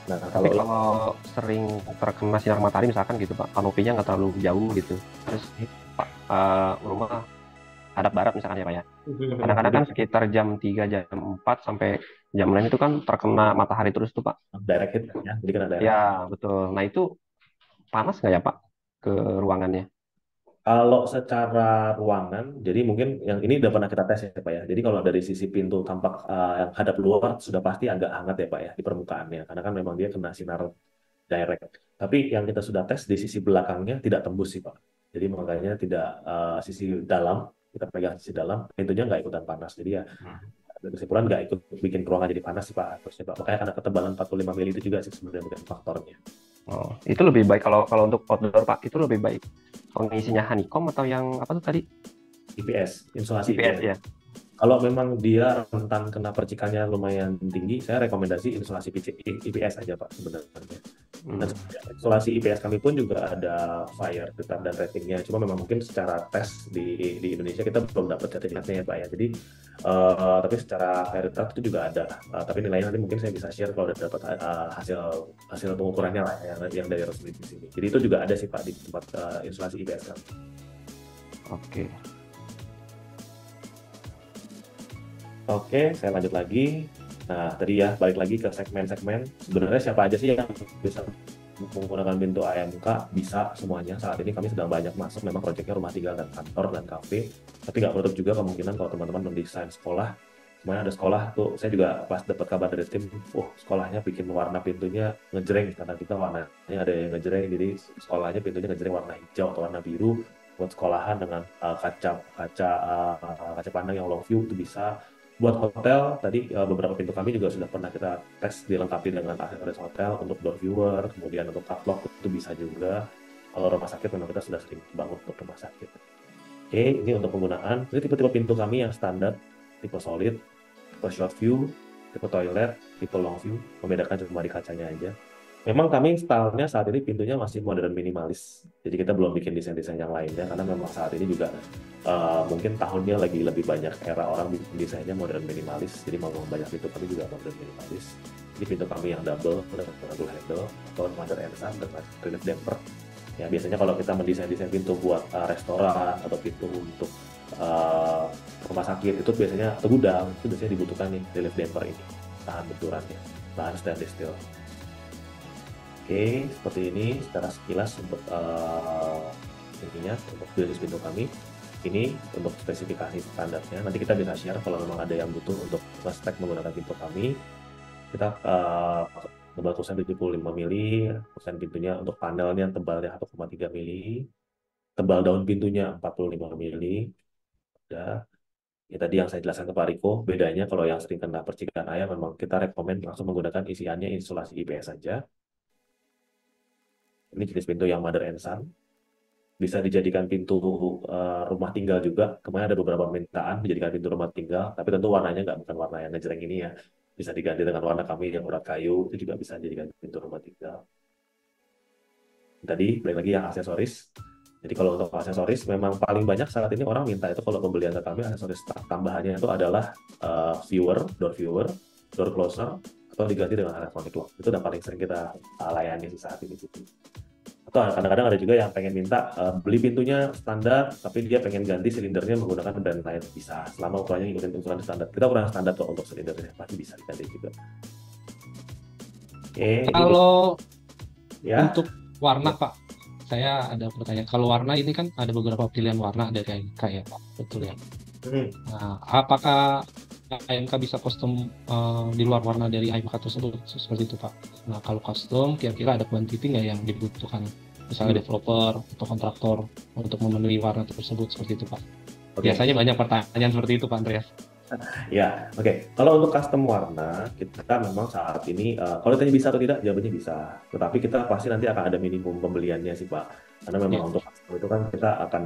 [SPEAKER 2] Nah,
[SPEAKER 3] Tapi kalau sering terkena sinar matahari misalkan gitu, Pak, kanopinya nggak terlalu jauh gitu, terus Pak, rumah hadap barat misalkan ya, Pak ya. Kadang-kadang kan sekitar jam 3, jam 4 sampai jam lain itu kan terkena matahari terus tuh, Pak.
[SPEAKER 2] direct hit ya, jadi kena direct.
[SPEAKER 3] Ya, betul. Nah, itu panas nggak ya, Pak, ke ruangannya?
[SPEAKER 2] Kalau secara ruangan, jadi mungkin yang ini udah pernah kita tes ya, Pak ya. Jadi kalau dari sisi pintu tampak yang hadap luar sudah pasti agak hangat ya, Pak ya, di permukaannya. Karena kan memang dia kena sinar direct. Tapi yang kita sudah tes di sisi belakangnya tidak tembus sih, Pak. Jadi makanya tidak sisi dalam, kita pegang sisi dalam, pintunya nggak ikutan panas. Jadi ya kesimpulan nggak ikut bikin ruangan jadi panas sih, Pak. Harusnya, Pak. Makanya karena ketebalan 45 mili itu juga sih sebenarnya bukan faktornya.
[SPEAKER 3] Oh, itu lebih baik kalau untuk outdoor, Pak. Itu lebih baik pengisinya honeycomb atau yang apa tuh tadi?
[SPEAKER 2] IPS, insulasi
[SPEAKER 3] IPS ya.
[SPEAKER 2] Kalau memang dia rentan kena percikannya lumayan tinggi, saya rekomendasi insulasi IPS aja, Pak, sebenarnya. Dan insulasi IPS kami pun juga ada fire retard dan ratingnya. Cuma memang mungkin secara tes di Indonesia kita belum dapat sertifikatnya ya, Pak ya. Jadi tapi secara fire retard itu juga ada. Tapi nilainya nanti mungkin saya bisa share kalau udah dapat hasil pengukurannya lah yang dari resmi di sini. Jadi itu juga ada sih, Pak, di tempat insulasi IPS kami. Oke, saya lanjut lagi. Nah, tadi ya, balik lagi ke segmen-segmen. Sebenarnya siapa aja sih yang bisa menggunakan pintu AMK? Bisa semuanya. Saat ini kami sedang banyak masuk, memang proyeknya rumah tinggal dan kantor dan kafe. Tapi nggak menutup juga kemungkinan kalau teman-teman mendesain sekolah. Semuanya ada sekolah tuh, saya juga pas dapat kabar dari tim, sekolahnya bikin warna pintunya ngejreng, karena kita warnanya ada yang ngejreng, jadi sekolahnya pintunya ngejreng warna hijau atau warna biru. Buat sekolahan dengan kaca pandang yang long view itu bisa. Buat hotel, tadi beberapa pintu kami juga sudah pernah kita tes dilengkapi dengan aksesoris hotel untuk door viewer, kemudian untuk catwalk itu bisa juga. Kalau rumah sakit memang kita sudah sering bangun untuk rumah sakit. Oke, ini untuk penggunaan. Ini tipe-tipe pintu kami yang standar, tipe solid, tipe short view, tipe toilet, tipe long view. Membedakan cuma di kacanya aja. Memang kami stylenya saat ini pintunya masih modern minimalis. Jadi kita belum bikin desain-desain yang lainnya karena memang saat ini juga mungkin tahunnya lagi lebih banyak era orang bikin desainnya modern minimalis. Jadi mau banyak pintu kami juga modern minimalis. Ini pintu kami yang double handle atau mother and son dengan relief damper. Ya biasanya kalau kita mendesain pintu buat restoran atau pintu untuk rumah sakit itu biasanya atau gudang itu biasanya dibutuhkan nih relief damper ini, tahan benturannya, bahan stainless steel. Oke, seperti ini secara sekilas untuk ininya untuk jenis pintu kami. Ini untuk spesifikasi standarnya. Nanti kita bisa share kalau memang ada yang butuh untuk spek menggunakan pintu kami. Kita tebal kusen 75 mili, kusen pintunya untuk panelnya tebalnya 1,3 mili, tebal daun pintunya 45 mili. Udah. Ya tadi yang saya jelaskan ke Pak Riko, bedanya kalau yang sering kena percikan air memang kita rekomen langsung menggunakan isiannya insulasi IPS saja. Ini jenis pintu yang mother and son. Bisa dijadikan pintu rumah tinggal juga. Kemarin ada beberapa permintaan dijadikan pintu rumah tinggal, tapi tentu warnanya bukan warna yang ngejreng ini ya. Bisa diganti dengan warna kami yang urat kayu, itu juga bisa dijadikan pintu rumah tinggal. Tadi balik lagi yang aksesoris. Jadi kalau untuk aksesoris memang paling banyak saat ini orang minta itu kalau pembelian ke kami aksesoris tambahannya itu adalah door viewer, door closer, atau diganti dengan electronic lock. Itu udah paling sering kita layani saat ini. Atau kadang-kadang ada juga yang pengen minta beli pintunya standar, tapi dia pengen ganti silindernya menggunakan brand lain. Bisa, selama ukurannya ngikutin ukuran standar. Kita ukuran standar kok untuk silindernya, pasti bisa diganti juga. Oke,
[SPEAKER 4] Kalau
[SPEAKER 2] ya.
[SPEAKER 4] untuk warna Pak, saya ada pertanyaan. Kalau warna ini kan ada beberapa pilihan warna dari AMK ya Pak, betul ya? Nah, apakah AMK bisa custom di luar warna dari AMK tersebut seperti itu Pak? Nah, kalau custom kira-kira ada quantity nggak yang dibutuhkan, misalnya developer atau kontraktor untuk memenuhi warna tersebut seperti itu Pak?
[SPEAKER 2] Oke.
[SPEAKER 4] Biasanya banyak pertanyaan seperti itu Pak Andreas.
[SPEAKER 2] Ya, oke. Kalau untuk custom warna, kita memang saat ini, kalau ditanya bisa atau tidak, jawabannya bisa. Tetapi kita pasti nanti akan ada minimum pembeliannya sih Pak. Karena memang untuk custom itu kan kita akan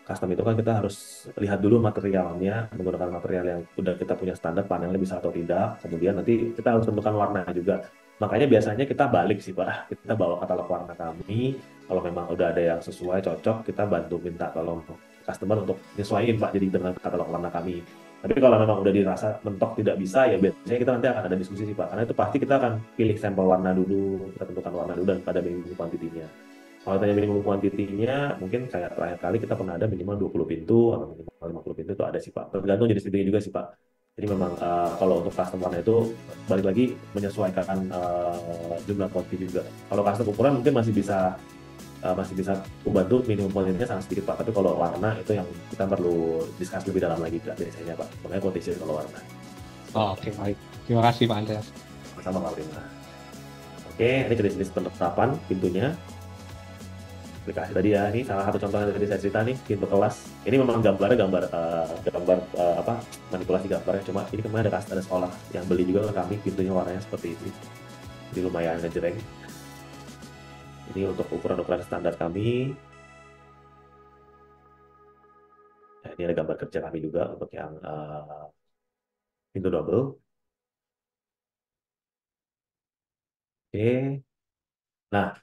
[SPEAKER 2] custom itu kan kita harus lihat dulu materialnya, menggunakan material yang udah kita punya standar panelnya bisa atau tidak. Kemudian nanti kita harus tentukan warna juga. Makanya biasanya kita balik sih Pak. Kita bawa katalog warna kami. Kalau memang udah ada yang sesuai, cocok, kita bantu minta tolong customer untuk nyesuaiin Pak jadi dengan katalog warna kami. Tapi kalau memang udah dirasa mentok tidak bisa, ya biasanya kita nanti akan ada diskusi sih Pak. Karena itu pasti kita akan pilih sampel warna dulu, kita tentukan warna dulu dan pada minimum kuantitinya. Kalau tanya minimum kuantitinya, mungkin kayak terakhir kali kita pernah ada minimal 20 pintu atau minimal 50 pintu itu ada sih Pak. Tergantung jenis pintunya juga sih Pak. Jadi memang kalau untuk custom warna itu balik lagi menyesuaikan jumlah kuantiti juga. Kalau custom ukuran mungkin masih bisa membantu minimum kuantitinya sangat sedikit Pak. Tapi kalau warna itu yang kita perlu diskusi lebih dalam lagi biasanya Pak. Makanya quotation kalau warna.
[SPEAKER 4] Oke, baik. Terima kasih Pak Andreas.
[SPEAKER 2] Sama Pak Prima. Oke, ini jenis-jenis penerapan pintunya. Aplikasi tadi ya, ini salah satu contoh yang tadi saya cerita nih, pintu kelas. Ini memang gambarnya gambar manipulasi gambarnya. Cuma ini kemarin ada sekolah yang beli juga ke kami, pintunya warnanya seperti ini. Jadi lumayan ngejreng. Ini untuk ukuran-ukuran standar kami. Nah, ini ada gambar kerja kami juga untuk yang pintu double. Oke. Nah,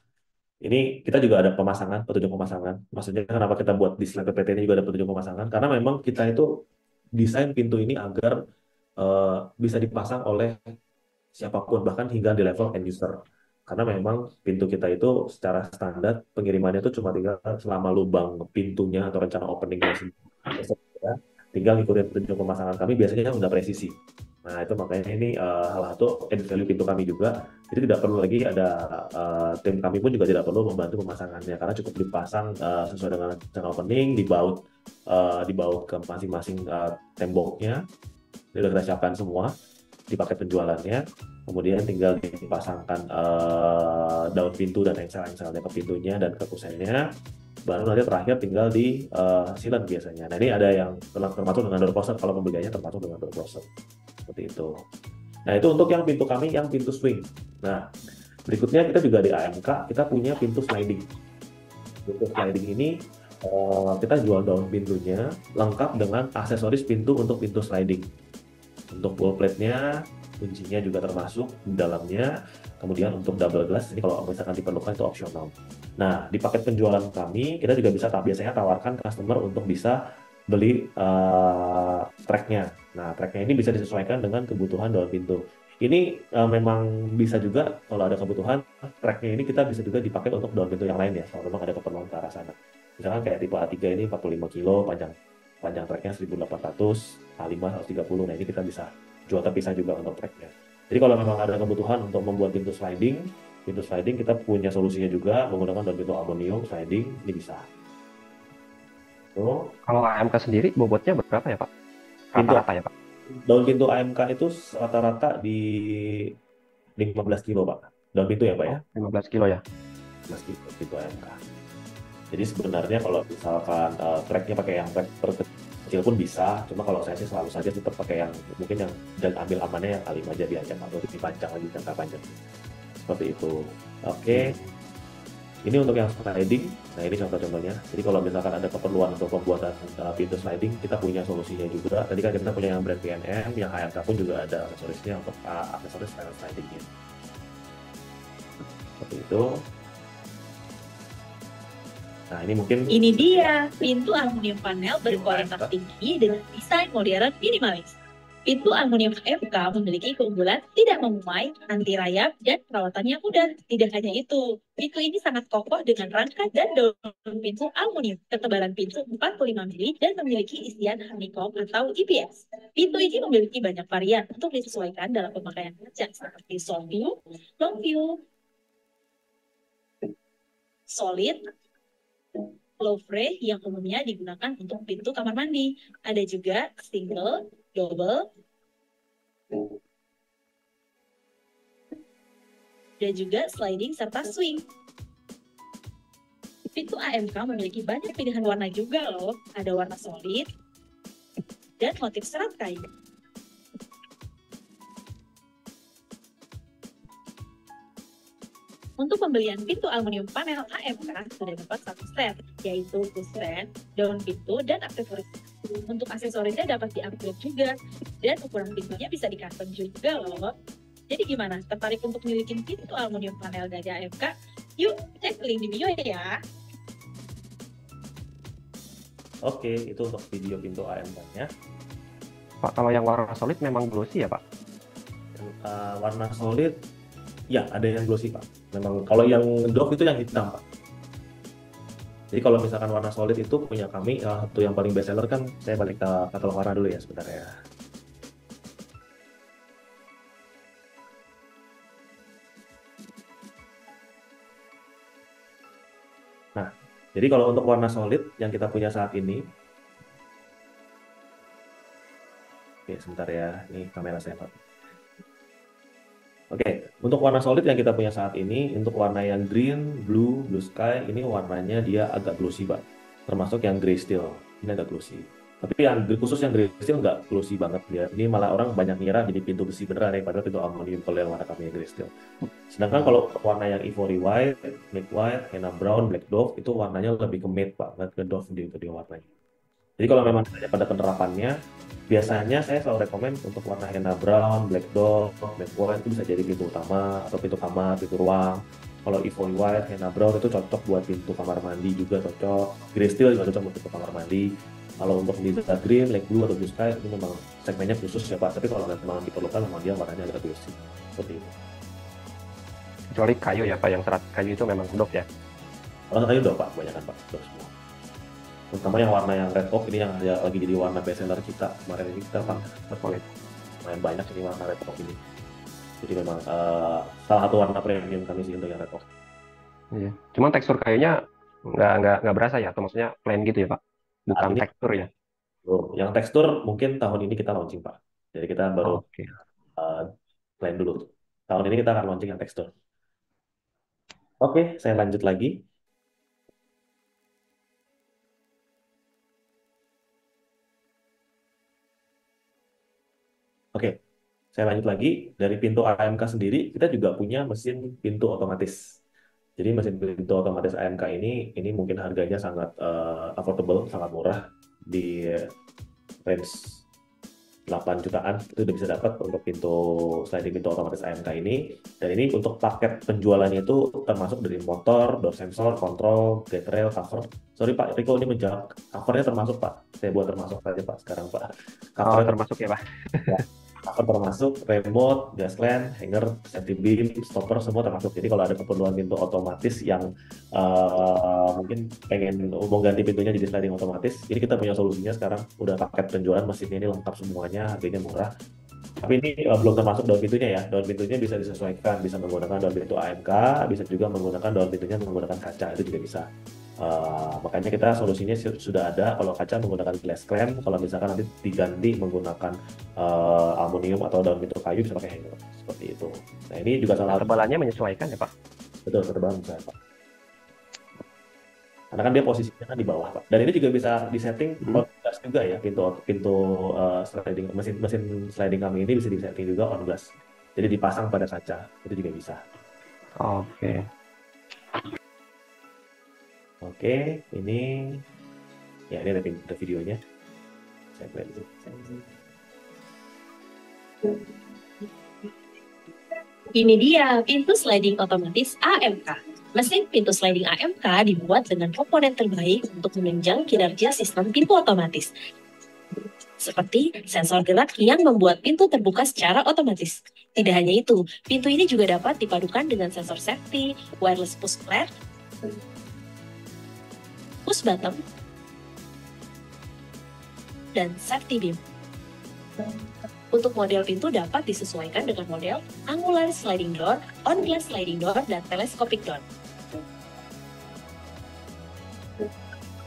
[SPEAKER 2] ini kita juga ada petunjuk pemasangan. Maksudnya kenapa kita buat di slide PPT ini juga ada petunjuk pemasangan? Karena memang kita itu desain pintu ini agar bisa dipasang oleh siapapun, bahkan hingga di level end user. Karena memang pintu kita itu secara standar pengirimannya itu cuma tinggal selama lubang pintunya atau rencana openingnya tinggal ngikutin petunjuk pemasangan kami biasanya udah presisi. Nah itu makanya ini salah satu added value pintu kami juga. Jadi tidak perlu lagi ada tim kami pun juga tidak perlu membantu pemasangannya karena cukup dipasang sesuai dengan rencana opening, dibaut ke masing-masing temboknya. Ini sudah kita siapkan semua di paket penjualannya. Kemudian tinggal dipasangkan daun pintu dan engsel-engselnya ke pintunya dan ke kusennya. Baru nanti terakhir tinggal di sealant biasanya. Nah ini ada yang termasuk dengan door closer, kalau pembeliannya termasuk dengan door closer. Seperti itu. Nah itu untuk yang pintu kami, yang pintu swing. Nah berikutnya kita juga di AMK, kita punya pintu sliding. Pintu sliding ini kita jual daun pintunya lengkap dengan aksesoris pintu untuk pintu sliding. Untuk wall plate-nya, kuncinya juga termasuk di dalamnya. Kemudian untuk double glass, ini kalau misalkan diperlukan itu opsional. Nah, di paket penjualan kami, kita juga bisa biasanya tawarkan customer untuk bisa beli tracknya. Nah, tracknya ini bisa disesuaikan dengan kebutuhan daun pintu. Ini memang bisa juga kalau ada kebutuhan, tracknya ini kita bisa juga dipakai untuk daun pintu yang lain ya, kalau memang ada keperluan ke arah sana. Misalkan kayak tipe A3 ini 45 kilo, panjang tracknya 1800, A5 130, nah ini kita bisa jual terpisah juga untuk tracknya. Jadi kalau memang ada kebutuhan untuk membuat pintu sliding, Pintu sliding kita punya solusinya juga menggunakan daun pintu aluminium sliding, ini bisa. Tuh,
[SPEAKER 3] Kalau AMK sendiri bobotnya berapa ya Pak?
[SPEAKER 2] pintu
[SPEAKER 3] Rata-rata ya Pak?
[SPEAKER 2] daun pintu AMK itu rata-rata di 15 kilo Pak. Daun pintu ya Pak ya?
[SPEAKER 3] Oh, 15 kilo ya?
[SPEAKER 2] 15 kilo pintu AMK. Jadi sebenarnya kalau misalkan tracknya pakai yang track terkecil pun bisa, cuma kalau saya sih selalu saja tetap pakai yang mungkin yang dan ambil amannya yang A5 aja diajak atau lebih panjang lagi jangka panjang. Seperti itu. Oke. Ini untuk yang sliding. Nah, ini contoh-contohnya. Jadi kalau misalkan ada keperluan untuk pembuatan pintu sliding, kita punya solusinya juga. Tadi kan kita punya yang brand PNM, yang AMK pun juga ada aksesorisnya untuk aksesoris panel slidingnya. Seperti itu. Nah, ini mungkin
[SPEAKER 5] Ini dia, pintu aluminium panel berkualitas tinggi dengan desain modern minimalis. Pintu aluminium AMK memiliki keunggulan tidak memumai, anti rayap, dan perawatannya mudah. Tidak hanya itu, pintu ini sangat kokoh dengan rangka dan daun pintu aluminium. Ketebalan pintu 45 mili dan memiliki isian honeycomb atau EPS. Pintu ini memiliki banyak varian untuk disesuaikan dalam pemakaian kaca seperti soft view, long view, solid, louvre yang umumnya digunakan untuk pintu kamar mandi. Ada juga single, double, dan juga sliding serta swing. Pintu AMK memiliki banyak pilihan warna juga loh. Ada warna solid dan motif serat kayu. Untuk pembelian pintu aluminium panel AMK sudah dapat satu set, yaitu kusen, daun pintu, dan aksesoris. Untuk aksesorisnya dapat di-upgrade juga, dan ukuran pintunya bisa di custom juga loh. Jadi gimana? Tertarik untuk memiliki pintu aluminium panel dari AMK? Yuk, cek link di bio ya.
[SPEAKER 2] oke, itu untuk video pintu AMK-nya.
[SPEAKER 3] Pak, kalau yang warna solid memang glossy ya Pak?
[SPEAKER 2] Warna solid, ya ada yang glossy Pak. Memang kalau yang doff itu yang hitam Pak. Jadi kalau misalkan warna solid itu punya kami, satu yang paling best seller kan, saya balik ke katalog warna dulu ya sebentar ya. Nah, jadi kalau untuk warna solid yang kita punya saat ini, oke sebentar ya, ini kamera saya Pak. Oke, untuk warna solid yang kita punya saat ini, untuk warna yang green, blue sky, ini warnanya dia agak glossy, Pak. Termasuk yang grey steel, ini agak glossy. Tapi yang khusus yang grey steel nggak glossy banget dia. Ini malah orang banyak ngira jadi pintu besi beneran ya, padahal pintu aluminium kalau yang warna kami yang grey steel. Sedangkan kalau warna yang ivory white, milk white, henna brown, black dove, itu warnanya lebih ke matte, Pak, nggak ke dove dia warnanya. Jadi kalau memang pada penerapannya, biasanya saya selalu rekomend untuk warna henna brown, black dove, black white itu bisa jadi pintu utama atau pintu kamar, pintu ruang. Kalau ivory white, henna brown itu cocok buat pintu kamar mandi juga cocok. Grey steel juga cocok buat pintu kamar mandi. Kalau untuk lida green, light blue atau blue sky itu memang segmennya khusus ya Pak. Tapi kalau memang diperlukan memang dia warnanya agak glossy seperti itu.
[SPEAKER 3] Kecuali kayu ya Pak, yang serat kayu itu memang dove ya?
[SPEAKER 2] Kalau kayu dove Pak, kebanyakan Pak, dove semua. Terutama yang warna yang red oak ini yang lagi jadi warna best seller kita kemarin ini kita pakai lumayan banyak ini warna red oak ini. Jadi memang salah satu warna premium kami sih untuk yang red oak.
[SPEAKER 3] Iya. Cuman tekstur kayunya nggak berasa ya, atau maksudnya plain gitu ya Pak? Bukan
[SPEAKER 2] ini,
[SPEAKER 3] tekstur ya?
[SPEAKER 2] yang tekstur mungkin tahun ini kita launching Pak. Jadi kita baru plain dulu. Tahun ini kita akan launching yang tekstur. Oke, saya lanjut lagi. Oke, saya lanjut lagi. Dari pintu AMK sendiri, kita juga punya mesin pintu otomatis. Jadi mesin pintu otomatis AMK ini mungkin harganya sangat affordable, sangat murah di range 8 jutaan itu udah bisa dapat untuk pintu sliding pintu otomatis AMK ini. Dan ini untuk paket penjualannya itu termasuk dari motor, door sensor, kontrol, gate rail, cover. Sorry Pak, Riko ini menjawab covernya termasuk Pak. Saya buat termasuk saja Pak sekarang Pak.
[SPEAKER 3] Covernya termasuk ya Pak.
[SPEAKER 2] Ya. Cover termasuk, remote, gas lamp, hanger, safety beam, stopper semua termasuk. Jadi kalau ada keperluan pintu otomatis yang mungkin pengen mau ganti pintunya jadi sliding otomatis, ini kita punya solusinya sekarang. Udah paket penjualan mesinnya ini lengkap semuanya, harganya murah. Tapi ini belum termasuk daun pintunya ya. Daun pintunya bisa disesuaikan, bisa menggunakan daun pintu AMK, bisa juga menggunakan daun pintunya menggunakan kaca, itu juga bisa. Makanya kita solusinya sudah ada. Kalau kaca menggunakan glass clamp, kalau misalkan nanti diganti menggunakan aluminium atau daun pintu kayu bisa pakai hanger seperti itu. Nah ini juga salah satu.
[SPEAKER 3] Ketebalannya menyesuaikan ya Pak?
[SPEAKER 2] Betul, ketebalan bisa Pak. Karena kan dia posisinya kan di bawah Pak. Dan ini juga bisa disetting on glass juga ya, pintu pintu sliding, mesin sliding kami ini bisa disetting juga on glass. Jadi dipasang pada kaca, itu juga bisa.
[SPEAKER 3] Oke.
[SPEAKER 2] Oke, ini ya ini ada videonya. Saya play dulu.
[SPEAKER 5] Ini dia pintu sliding otomatis AMK. Mesin pintu sliding AMK dibuat dengan komponen terbaik untuk menunjang kinerja sistem pintu otomatis. Seperti sensor gerak yang membuat pintu terbuka secara otomatis. Tidak hanya itu, pintu ini juga dapat dipadukan dengan sensor safety, wireless push flare, push button, dan safety beam. Untuk model pintu dapat disesuaikan dengan model angular sliding door, on-glass sliding door, dan telescopic door.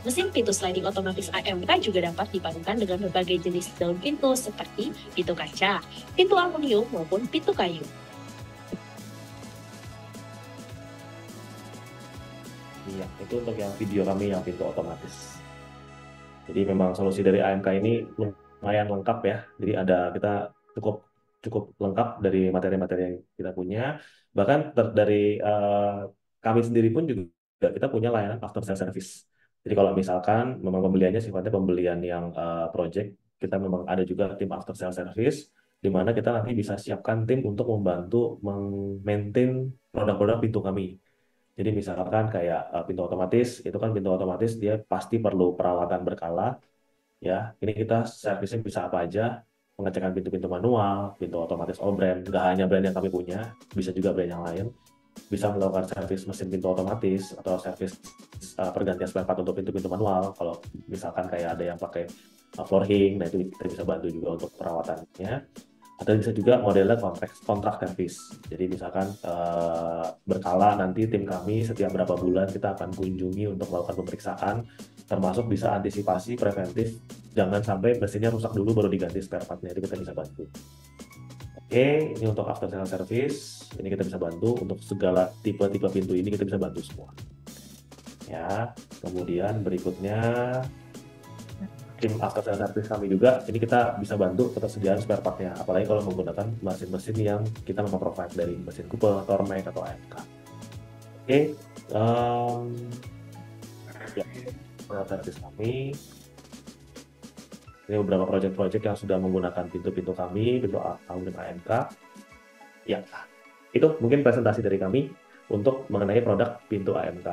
[SPEAKER 5] Mesin pintu sliding otomatis AMK juga dapat dipadukan dengan berbagai jenis daun pintu seperti pintu kaca, pintu aluminium, maupun pintu kayu.
[SPEAKER 2] Iya, itu untuk yang video kami yang pintu otomatis. Jadi memang solusi dari AMK ini lumayan lengkap ya. Jadi kita cukup lengkap dari materi-materi yang kita punya. Bahkan dari kami sendiri pun juga kita punya layanan after sales service. Jadi kalau misalkan memang pembeliannya sifatnya pembelian yang project, kita memang ada juga tim after sales service, di mana kita nanti bisa siapkan tim untuk membantu memaintain produk-produk pintu kami. Jadi misalkan kayak pintu otomatis, itu kan pintu otomatis dia pasti perlu perawatan berkala, ya. Ini kita servisnya bisa apa aja, pengecekan pintu-pintu manual, pintu otomatis all brand, nggak hanya brand yang kami punya, bisa juga brand yang lain. Bisa melakukan servis mesin pintu otomatis atau servis pergantian spare part untuk pintu-pintu manual. Kalau misalkan kayak ada yang pakai floor hing, nah itu kita bisa bantu juga untuk perawatannya. Atau bisa juga modelnya kontrak servis. Jadi misalkan berkala nanti tim kami setiap berapa bulan kita akan kunjungi untuk melakukan pemeriksaan, termasuk bisa antisipasi preventif, jangan sampai mesinnya rusak dulu baru diganti spare partnya, itu kita bisa bantu. Oke, ini untuk after sales service, ini kita bisa bantu untuk segala tipe-tipe pintu ini kita bisa bantu semua. Ya, kemudian berikutnya tim after sales service kami juga, ini kita bisa bantu ketersediaan spare partnya, apalagi kalau menggunakan mesin-mesin yang kita memang provide dari mesin Cooper, Tormek, atau AMK. Oke, ya, service kami. Ini beberapa proyek-proyek yang sudah menggunakan pintu-pintu kami, pintu aluminium AMK. Ya, itu mungkin presentasi dari kami untuk mengenai produk pintu AMK.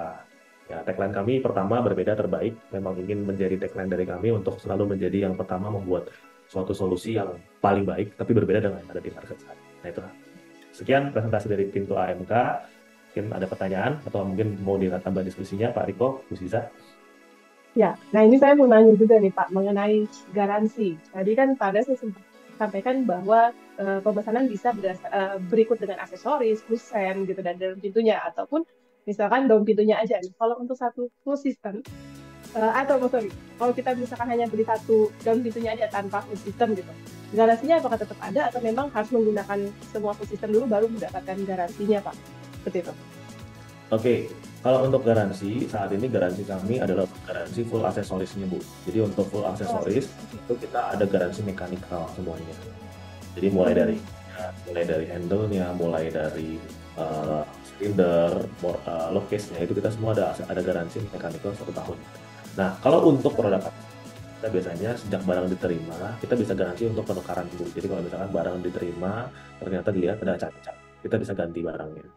[SPEAKER 2] Ya, tagline kami pertama berbeda terbaik, memang ingin menjadi tagline dari kami untuk selalu menjadi yang pertama membuat suatu solusi yang paling baik, tapi berbeda dengan yang ada di market saat ini. Nah itu. Sekian presentasi dari pintu AMK. Mungkin ada pertanyaan atau mungkin mau ditambah diskusinya, Pak Riko, Bu Siza.
[SPEAKER 1] Ya, nah ini saya mau nanya juga nih Pak mengenai garansi. Tadi kan pada saya sempat sampaikan bahwa pemesanan bisa berikut dengan aksesoris, kusen gitu dan dalam pintunya ataupun misalkan daun pintunya aja. Nih. Kalau untuk satu full system kalau kita misalkan hanya beli satu daun pintunya aja tanpa full system gitu, garansinya apakah tetap ada atau memang harus menggunakan semua full system dulu baru mendapatkan garansinya Pak? Seperti itu.
[SPEAKER 2] Oke, kalau untuk garansi, saat ini garansi kami adalah garansi full aksesorisnya, Bu. Jadi untuk full aksesoris, itu kita ada garansi mekanikal semuanya. Jadi mulai dari handle-nya, mulai dari silinder, lock case-nya, itu kita semua ada garansi mekanikal 1 tahun. Nah, kalau untuk produk kita biasanya sejak barang diterima, kita bisa garansi untuk penukaran dulu. Jadi kalau misalkan barang diterima, ternyata dilihat ada cacat, kita bisa ganti barangnya.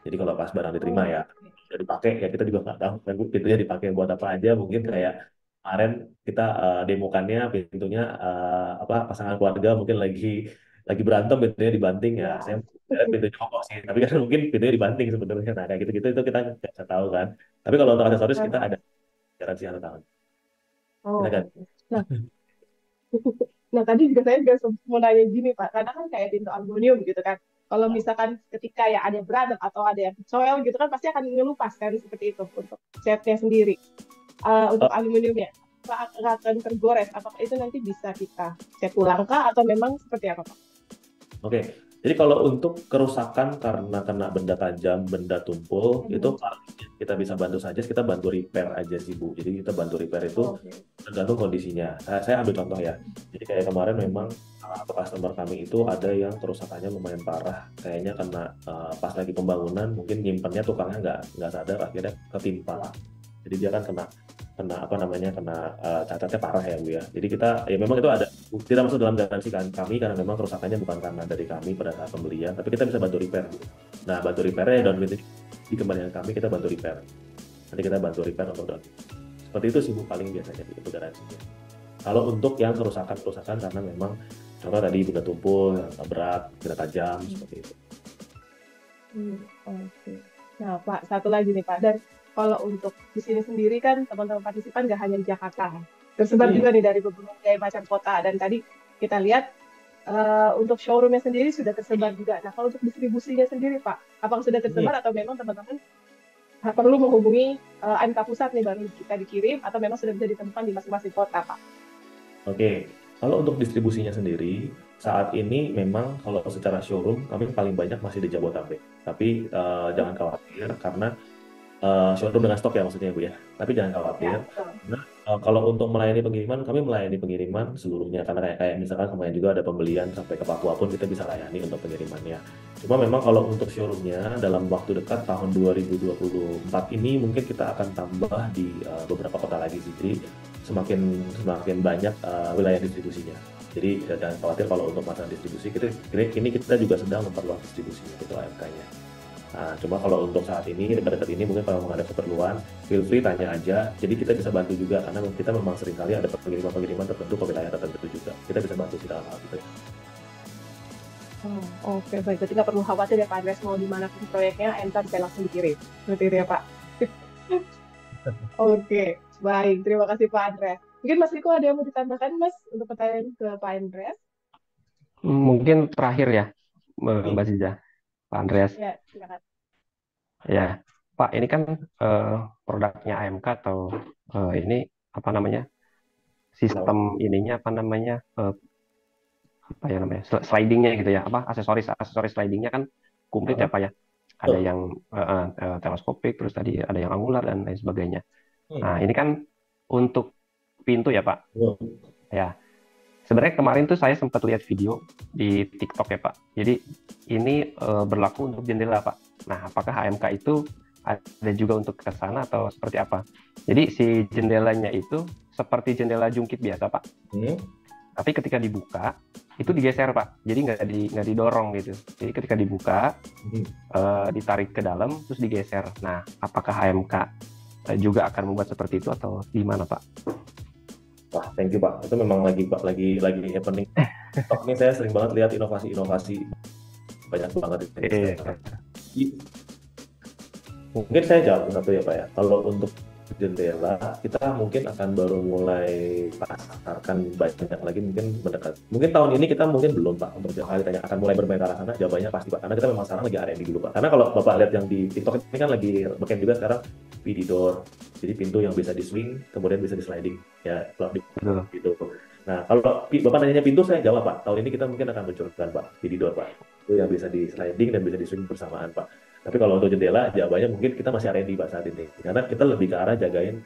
[SPEAKER 2] Jadi kalau pas barang diterima ya udah dipakai ya kita juga nggak tahu kan pintunya dipakai buat apa aja, mungkin kayak kemarin kita demokannya pintunya pasangan keluarga mungkin lagi berantem pintunya dibanting ya, saya pintunya kok sih tapi kan mungkin pintunya dibanting sebenarnya, nah kayak gitu-gitu itu kita nggak bisa tahu kan, tapi kalau untuk aksesoris kita ada garansi 1 tahun.
[SPEAKER 1] Oh.
[SPEAKER 2] Silakan.
[SPEAKER 1] Nah, Nah, tadi juga saya juga mau nanya gini, Pak. Karena kan kayak pintu aluminium gitu kan. Kalau misalkan ketika ya ada berantem atau ada yang soil gitu kan pasti akan ngelupas kan seperti itu untuk catnya sendiri. Untuk
[SPEAKER 2] Eh,
[SPEAKER 1] aluminiumnya, apakah akan tergores? Apakah itu nanti bisa kita cat ulang kah atau memang seperti apa, Pak?
[SPEAKER 2] Oke, jadi kalau untuk kerusakan karena kena benda tajam, benda tumpul, itu
[SPEAKER 1] Mhm.
[SPEAKER 2] paling kita bisa bantu saja, kita bantu repair aja sih Bu. Jadi kita bantu repair itu
[SPEAKER 1] Oh, oke.
[SPEAKER 2] tergantung kondisinya. Saya ambil contoh ya. Jadi kayak kemarin memang customer kami itu ada yang kerusakannya lumayan parah. Kayaknya kena pas lagi pembangunan, mungkin nyimpennya tukangnya nggak sadar, akhirnya ketimpa. Jadi dia kan kena kena apa namanya kena cacatnya parah ya Bu ya. Jadi kita ya memang itu ada tidak masuk dalam garansi kami karena memang kerusakannya bukan karena dari kami pada saat pembelian, tapi kita bisa bantu repair Bu. Nah bantu repairnya ya down payment dikembalikan kami kita bantu repair. Nanti kita bantu repair untuk down. Seperti itu sih Bu paling biasanya itu garansinya. Kalau untuk yang kerusakan-kerusakan karena memang contoh tadi benda tumpul, yang berat, benda tajam seperti itu.
[SPEAKER 1] Oke. Nah, Pak, satu lagi nih, Pak. Dan kalau untuk di sini sendiri kan teman-teman partisipan nggak hanya di Jakarta, tersebar
[SPEAKER 2] Hmm.
[SPEAKER 1] juga nih dari berbagai macam kota. Dan tadi kita lihat untuk showroomnya sendiri sudah tersebar juga. Nah, kalau untuk distribusinya sendiri, Pak, apakah sudah tersebar atau memang teman-teman perlu menghubungi AMK pusat nih baru kita dikirim atau memang sudah bisa ditemukan di masing-masing kota, Pak?
[SPEAKER 2] Oke, kalau untuk distribusinya sendiri, saat ini memang kalau secara showroom kami paling banyak masih di Jabodetabek. Tapi jangan khawatir karena showroom dengan stok ya maksudnya Bu ya. Tapi jangan khawatir.
[SPEAKER 1] Ya, betul.
[SPEAKER 2] Nah, kalau untuk melayani pengiriman, kami melayani pengiriman seluruhnya karena kayak misalkan kemarin juga ada pembelian sampai ke Papua pun kita bisa layani untuk pengirimannya. Cuma memang kalau untuk showroomnya dalam waktu dekat tahun 2024 ini mungkin kita akan tambah di beberapa kota lagi sih. Jadi semakin semakin banyak wilayah distribusinya. Jadi jangan khawatir kalau untuk masalah distribusi, kini kita juga sedang memperluas distribusinya itu AMK-nya. Nah, cuma kalau untuk saat ini, dekat-dekat ini mungkin kalau ada keperluan, feel free tanya aja. Jadi kita bisa bantu juga, karena kita memang sering kali ada pengiriman-pengiriman tertentu ke wilayah tertentu juga. Kita bisa bantu sih dalam hal itu.
[SPEAKER 1] Oke, baik. Berarti nggak perlu khawatir ya, Pak Andres, mau dimanapun proyeknya, AMK bisa langsung dikirim. Seperti itu ya, Pak? Oke, baik. Terima kasih, Pak Andres. Mungkin Mas Riko ada yang mau ditambahkan, Mas, untuk pertanyaan ke Pak Andres?
[SPEAKER 3] Mungkin terakhir ya, Mbak Ziza, Pak Andreas.
[SPEAKER 1] Ya, silakan.
[SPEAKER 3] Ya, Pak, ini kan produknya AMK atau ini apa namanya sistem ininya apa namanya apa ya namanya slidingnya gitu ya, apa aksesoris slidingnya kan komplit ya Pak ya. Ada yang teleskopik, terus tadi ada yang angular dan lain sebagainya. Nah, ini kan untuk pintu ya Pak. Ya, sebenarnya kemarin tuh saya sempat lihat video di TikTok ya Pak. Jadi ini berlaku untuk jendela Pak. Nah, apakah AMK itu ada juga untuk ke sana atau seperti apa? Jadi si jendelanya itu seperti jendela jungkit biasa Pak. Tapi ketika dibuka itu digeser Pak. Jadi nggak didorong gitu. Jadi ketika dibuka ditarik ke dalam terus digeser. Nah, apakah AMK juga akan membuat seperti itu atau gimana Pak?
[SPEAKER 2] Wah, thank you Pak. Itu memang lagi happening. Ini saya sering banget lihat inovasi banyak banget ini. Mungkin saya jawab satu ya Pak ya. Kalau untuk jendela kita mungkin akan baru mulai pasarkan banyak lagi mungkin mendekat. Mungkin tahun ini kita mungkin belum Pak untuk ditanya akan mulai bermain ke arah sana. Jawabannya pasti Pak. Karena kita memang sekarang lagi R&D dulu Pak. Karena kalau Bapak lihat yang di TikTok ini kan lagi beken juga sekarang PD door. Jadi pintu yang bisa di swing kemudian bisa di sliding ya kalau di gitu. Nah kalau Bapak nanya pintu saya jawab Pak. Tahun ini kita mungkin akan meluncurkan Pak PD door Pak. Itu yang bisa di sliding dan bisa di swing bersamaan Pak. Tapi kalau untuk jendela, jawabannya mungkin kita masih R&D Pak saat ini. Karena kita lebih ke arah jagain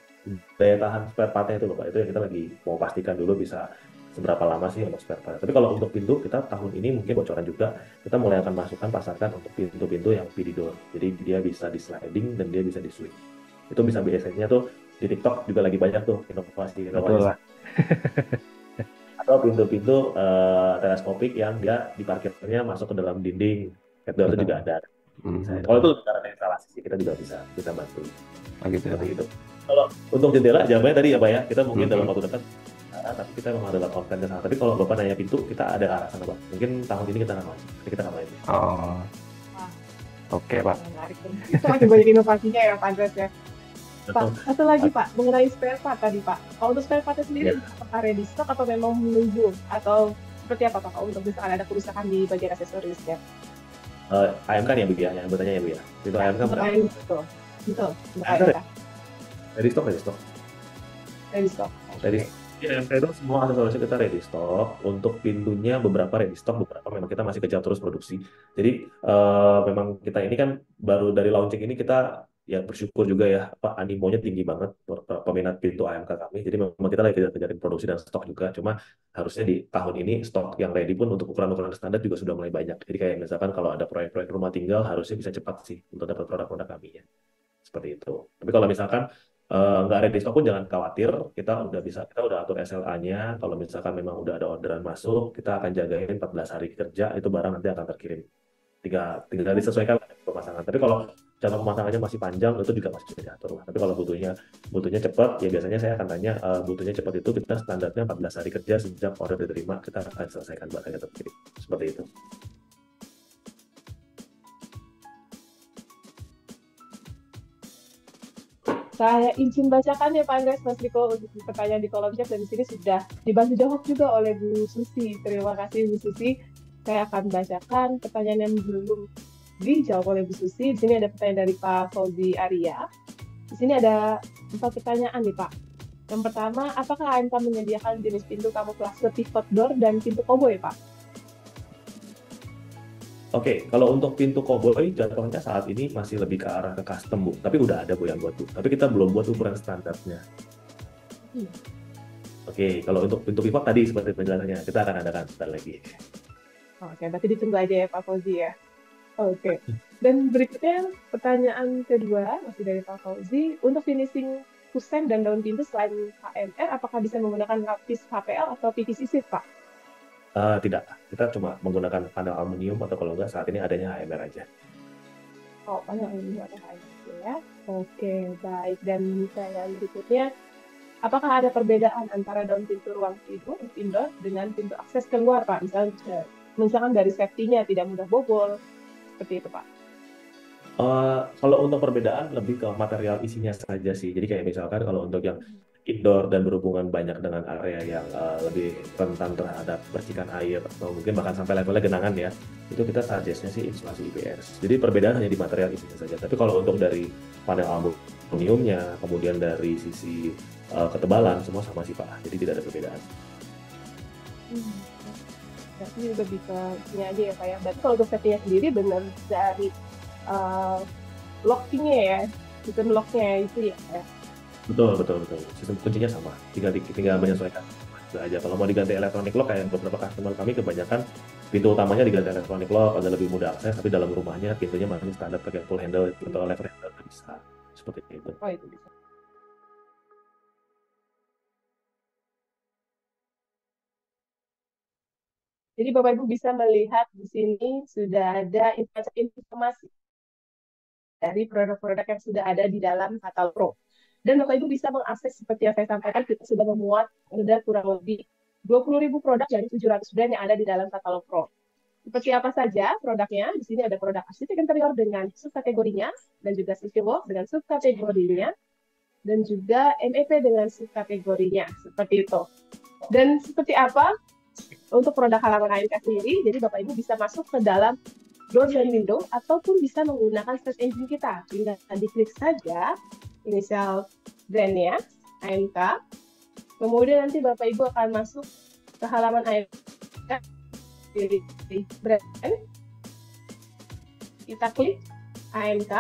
[SPEAKER 2] daya tahan spare part-nya itu loh Pak. Itu yang kita lagi mau pastikan dulu bisa seberapa lama sih untuk spare part. Tapi kalau untuk pintu, kita tahun ini mungkin bocoran juga, kita mulai akan masukkan pasarkan untuk pintu-pintu yang PD door. Jadi dia bisa di sliding dan dia bisa di swing. Itu bisa biasanya tuh di TikTok juga lagi banyak tuh inovasi. Atau pintu-pintu teleskopik yang dia diparkirnya masuk ke dalam dinding. Headdoor itu juga ada. Kalau itu karena instalasi sih kita juga bisa bantu. Gitu. Kalau untuk jendela jawabannya tadi ya Pak ya, kita mungkin dalam waktu dekat tapi kita memang ada konten ke sana. Tapi kalau Bapak nanya pintu, kita ada arah sana Pak. Mungkin tahun ini kita nggak masuk, kita nggak main.
[SPEAKER 3] Oke Pak.
[SPEAKER 1] Itu masih banyak inovasinya ya Pak Andres ya. Pak, satu lagi Pak, mengenai spare part tadi Pak. Kalau untuk spare partnya sendiri,
[SPEAKER 2] Ya,
[SPEAKER 1] apakah ready stock atau memang menunggu? Atau seperti apa Pak, untuk misalkan ada kerusakan di bagian aksesorisnya?
[SPEAKER 2] AMK nih ya Bu ya, yang bertanya ya Bu ya. Itu AMK
[SPEAKER 1] Untuk
[SPEAKER 2] bukan?
[SPEAKER 1] AMK, betul. Betul, untuk
[SPEAKER 2] AMK
[SPEAKER 1] AMK.
[SPEAKER 2] ready stock, ready stock.
[SPEAKER 1] Ready stock.
[SPEAKER 2] Ready
[SPEAKER 1] Oke.
[SPEAKER 2] stock. Ya, AMK itu semua aksesorisnya kita ready stock. Untuk pintunya beberapa ready stock, beberapa memang kita masih kejar terus produksi. Jadi memang kita ini kan baru dari launching ini kita ya bersyukur juga ya, apa animonya tinggi banget peminat pintu AMK kami. Jadi memang kita lagi kejar-kejarin produksi dan stok juga. Cuma harusnya di tahun ini stok yang ready pun untuk ukuran-ukuran standar juga sudah mulai banyak. Jadi kayak misalkan kalau ada proyek-proyek rumah tinggal harusnya bisa cepat sih untuk dapat produk-produk kami ya. Seperti itu. Tapi kalau misalkan nggak ready stock pun jangan khawatir, kita udah atur SLA-nya. Kalau misalkan memang udah ada orderan masuk, kita akan jagain 14 hari kerja, itu barang nanti akan terkirim. Tinggal disesuaikan dengan pemasangan. Tapi kalau jadwal pemasangannya masih panjang, itu juga masih bisa diatur lah. Tapi kalau butuhnya cepat, ya biasanya saya akan tanya, butuhnya cepat itu kita standarnya 14 hari kerja sejak order diterima, kita akan selesaikan barangnya terkirim. Seperti itu.
[SPEAKER 1] Saya izin bacakan ya Pak Andreas, Mas Riko, untuk pertanyaan di kolom chat, dan di sini sudah dibantu jawab juga oleh Bu Susi. Terima kasih Bu Susi. Saya akan bacakan pertanyaan yang belum dijawab oleh Bu Susi. Di sini ada pertanyaan dari Pak Fauzi Arya. Di sini ada 4 pertanyaan nih Pak. Yang pertama, apakah AMK menyediakan jenis pintu kamuflase pivot door dan pintu cowboy Pak?
[SPEAKER 2] Oke, kalau untuk pintu koboi jatuhnya saat ini masih lebih ke arah ke custom Bu, tapi udah ada Bu yang buat Bu. Tapi kita belum buat ukuran standarnya.
[SPEAKER 1] Hmm.
[SPEAKER 2] Oke, kalau untuk pintu pivot tadi seperti penjelasannya, kita akan adakan sebentar lagi.
[SPEAKER 1] Oke, berarti ditunggu aja ya Pak Fauzi ya. Oke. Dan berikutnya pertanyaan kedua masih dari Pak Fauzi. Untuk finishing kusen dan daun pintu selain HMR, apakah bisa menggunakan lapis HPL atau PVC sheet Pak?
[SPEAKER 2] Tidak, kita cuma menggunakan panel aluminium atau kalau enggak saat ini adanya HMR aja.
[SPEAKER 1] Oh, panel ini ada HMR ya. Oke, baik. Dan pertanyaan berikutnya, apakah ada perbedaan antara daun pintu ruang tidur indoor dengan pintu akses keluar Pak? Misalkan dari safety-nya tidak mudah bobol, seperti itu Pak.
[SPEAKER 2] Kalau untuk perbedaan lebih ke material isinya saja sih. Jadi kayak misalkan kalau untuk yang indoor dan berhubungan banyak dengan area yang lebih rentan terhadap percikan air atau mungkin bahkan sampai levelnya genangan ya, itu kita suggest-nya sih insulasi IPS. Jadi perbedaan hanya di material isinya saja. Tapi kalau untuk dari panel aluminiumnya, kemudian dari sisi ketebalan, semua sama sih Pak. Jadi tidak ada perbedaan.
[SPEAKER 1] Berarti lebih ke ini aja ya Pak ya. Berarti kalau untuk safety-nya sendiri benar dari lockingnya ya, sistem locknya itu ya.
[SPEAKER 2] Betul. Sistem kuncinya sama. Tinggal menyesuaikan itu aja. Kalau mau diganti electronic lock kayak beberapa customer kami kebanyakan pintu utamanya diganti electronic lock agar lebih mudah akses, tapi dalam rumahnya pintunya masih standar pakai full handle atau lever handle bisa. Seperti itu.
[SPEAKER 1] Oh, itu bisa. Jadi Bapak Ibu bisa melihat di sini sudah ada informasi dari produk-produk yang sudah ada di dalam katalog Pro. Dan Bapak Ibu bisa mengakses seperti yang saya sampaikan, kita sudah memuat ada kurang lebih 20.000 produk dari 700 brand yang ada di dalam katalog Pro. Seperti apa saja produknya? Di sini ada produk arsitek interior dengan subkategorinya, dan juga civil work dengan subkategorinya, dan juga MEP dengan subkategorinya, seperti itu. Dan seperti apa untuk produk halaman AMK sendiri? Jadi Bapak Ibu bisa masuk ke dalam door dan window ataupun bisa menggunakan search engine kita. Tinggal diklik saja inisial brandnya AMK. Kemudian nanti Bapak Ibu akan masuk ke halaman AMK, pilih brand, kita klik AMK,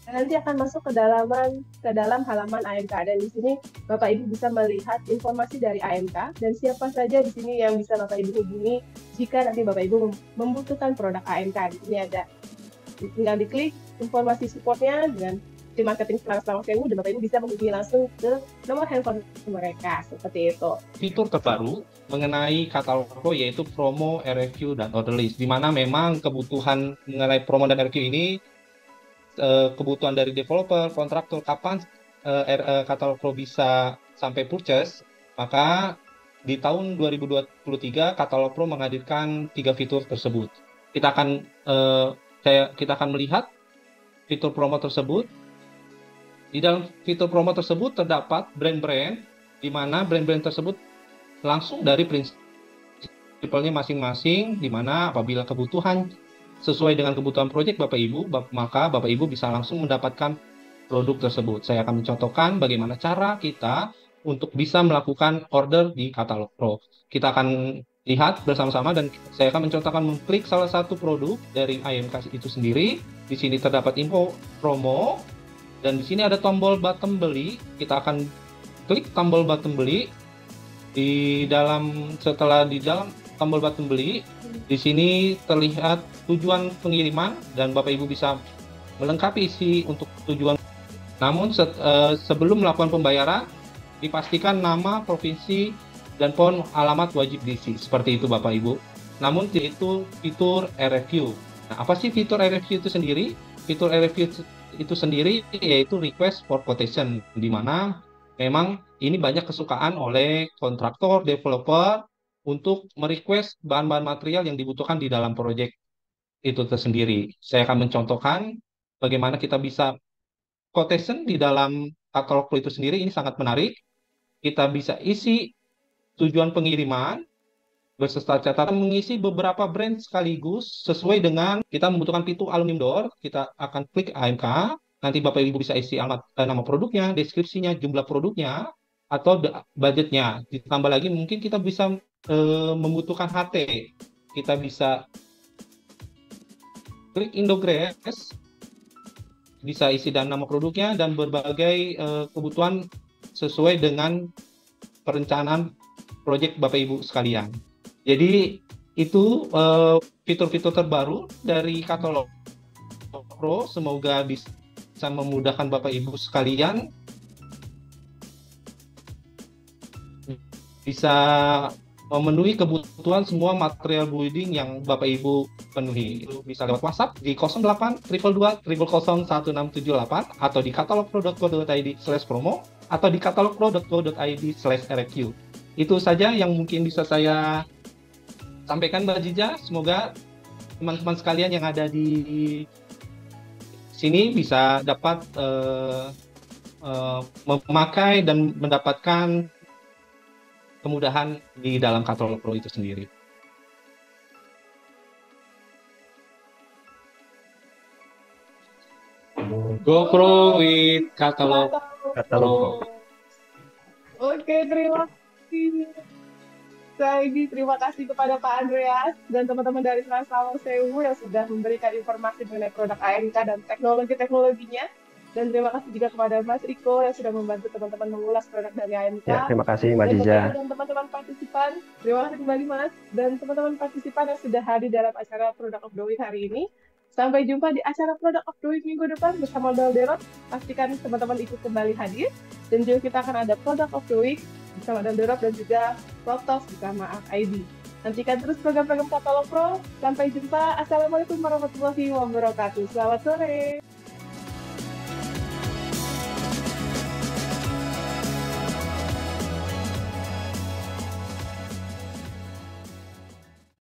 [SPEAKER 1] dan nanti akan masuk ke dalam halaman AMK. Dan di sini Bapak Ibu bisa melihat informasi dari AMK dan siapa saja di sini yang bisa Bapak Ibu hubungi jika nanti Bapak Ibu membutuhkan produk AMK. Di sini ada, tinggal diklik informasi supportnya dengan tim marketing selama dan Bapak Ibu bisa menghubungi langsung ke nomor handphone mereka, seperti itu.
[SPEAKER 4] Fitur terbaru mengenai katalog Pro yaitu promo, RFQ, dan order list, di mana memang kebutuhan mengenai promo dan RFQ ini kebutuhan dari developer, kontraktor, kapan katalog Pro bisa sampai purchase, maka di tahun 2023 katalog Pro menghadirkan 3 fitur tersebut. Kita akan melihat fitur promo tersebut. Di dalam fitur promo tersebut terdapat brand-brand, di mana brand-brand tersebut langsung dari prinsipalnya masing-masing, di mana apabila kebutuhan sesuai dengan kebutuhan proyek Bapak Ibu, maka Bapak Ibu bisa langsung mendapatkan produk tersebut. Saya akan mencontohkan bagaimana cara kita untuk bisa melakukan order di Katalog Pro. Kita akan lihat bersama-sama dan saya akan mencontohkan mengklik salah satu produk dari IMK itu sendiri. Di sini terdapat info promo dan di sini ada tombol button beli. Kita akan klik tombol button beli. Setelah di dalam tombol button beli, di sini terlihat tujuan pengiriman dan Bapak Ibu bisa melengkapi isi untuk tujuan. Namun sebelum melakukan pembayaran, dipastikan nama, provinsi, dan PON alamat wajib diisi. Seperti itu Bapak Ibu. Namun itu fitur RFQ. Nah, apa sih fitur RFQ itu sendiri? Fitur RFQ itu sendiri yaitu request for quotation, di mana memang ini banyak kesukaan oleh kontraktor, developer untuk merequest bahan-bahan material yang dibutuhkan di dalam proyek itu tersendiri. Saya akan mencontohkan bagaimana kita bisa quotation di dalam Katalog Pro itu sendiri. Ini sangat menarik. Kita bisa isi tujuan pengiriman beserta catatan mengisi beberapa brand sekaligus sesuai dengan kita membutuhkan pintu aluminium door. Kita akan klik AMK. Nanti Bapak Ibu bisa isi alamat, nama produknya, deskripsinya, jumlah produknya, atau budgetnya. Ditambah lagi mungkin kita bisa membutuhkan HT. Kita bisa klik Indogress, bisa isi dan nama produknya dan berbagai kebutuhan sesuai dengan perencanaan proyek Bapak Ibu sekalian. Jadi itu fitur-fitur terbaru dari Katalog Pro. Semoga bisa memudahkan Bapak Ibu sekalian bisa memenuhi kebutuhan semua material building yang Bapak Ibu penuhi. Itu bisa lewat WhatsApp di 08 222 00 1678 atau di katalogpro.co.id/promo atau di katalogpro.co.id/rfq. Itu saja yang mungkin bisa saya sampaikan Mbak Jiza. Semoga teman-teman sekalian yang ada di sini bisa dapat memakai dan mendapatkan kemudahan di dalam Katalog Pro itu sendiri. Go Pro with Katalog Pro.
[SPEAKER 1] Oke, terima kasih. Terima kasih kepada Pak Andreas dan teman-teman dari Trans Lawang Sewu yang sudah memberikan informasi mengenai produk AMK dan teknologi-teknologinya. Dan terima kasih juga kepada Mas Riko yang sudah membantu teman-teman mengulas produk dari AMK.
[SPEAKER 3] Ya, terima kasih Mbak Jiza.
[SPEAKER 1] Dan teman-teman partisipan, terima kasih kembali Mas. Dan teman-teman partisipan yang sudah hadir dalam acara Product of the Week hari ini. Sampai jumpa di acara Product of the Week minggu depan bersama Dalderot. Pastikan teman-teman ikut kembali hadir. Dan juga kita akan ada Product of the Week bersama Dalderot dan juga Protos bersama ID. Nantikan terus program-program Katalog Pro. Sampai jumpa. Assalamualaikum warahmatullahi wabarakatuh. Selamat sore.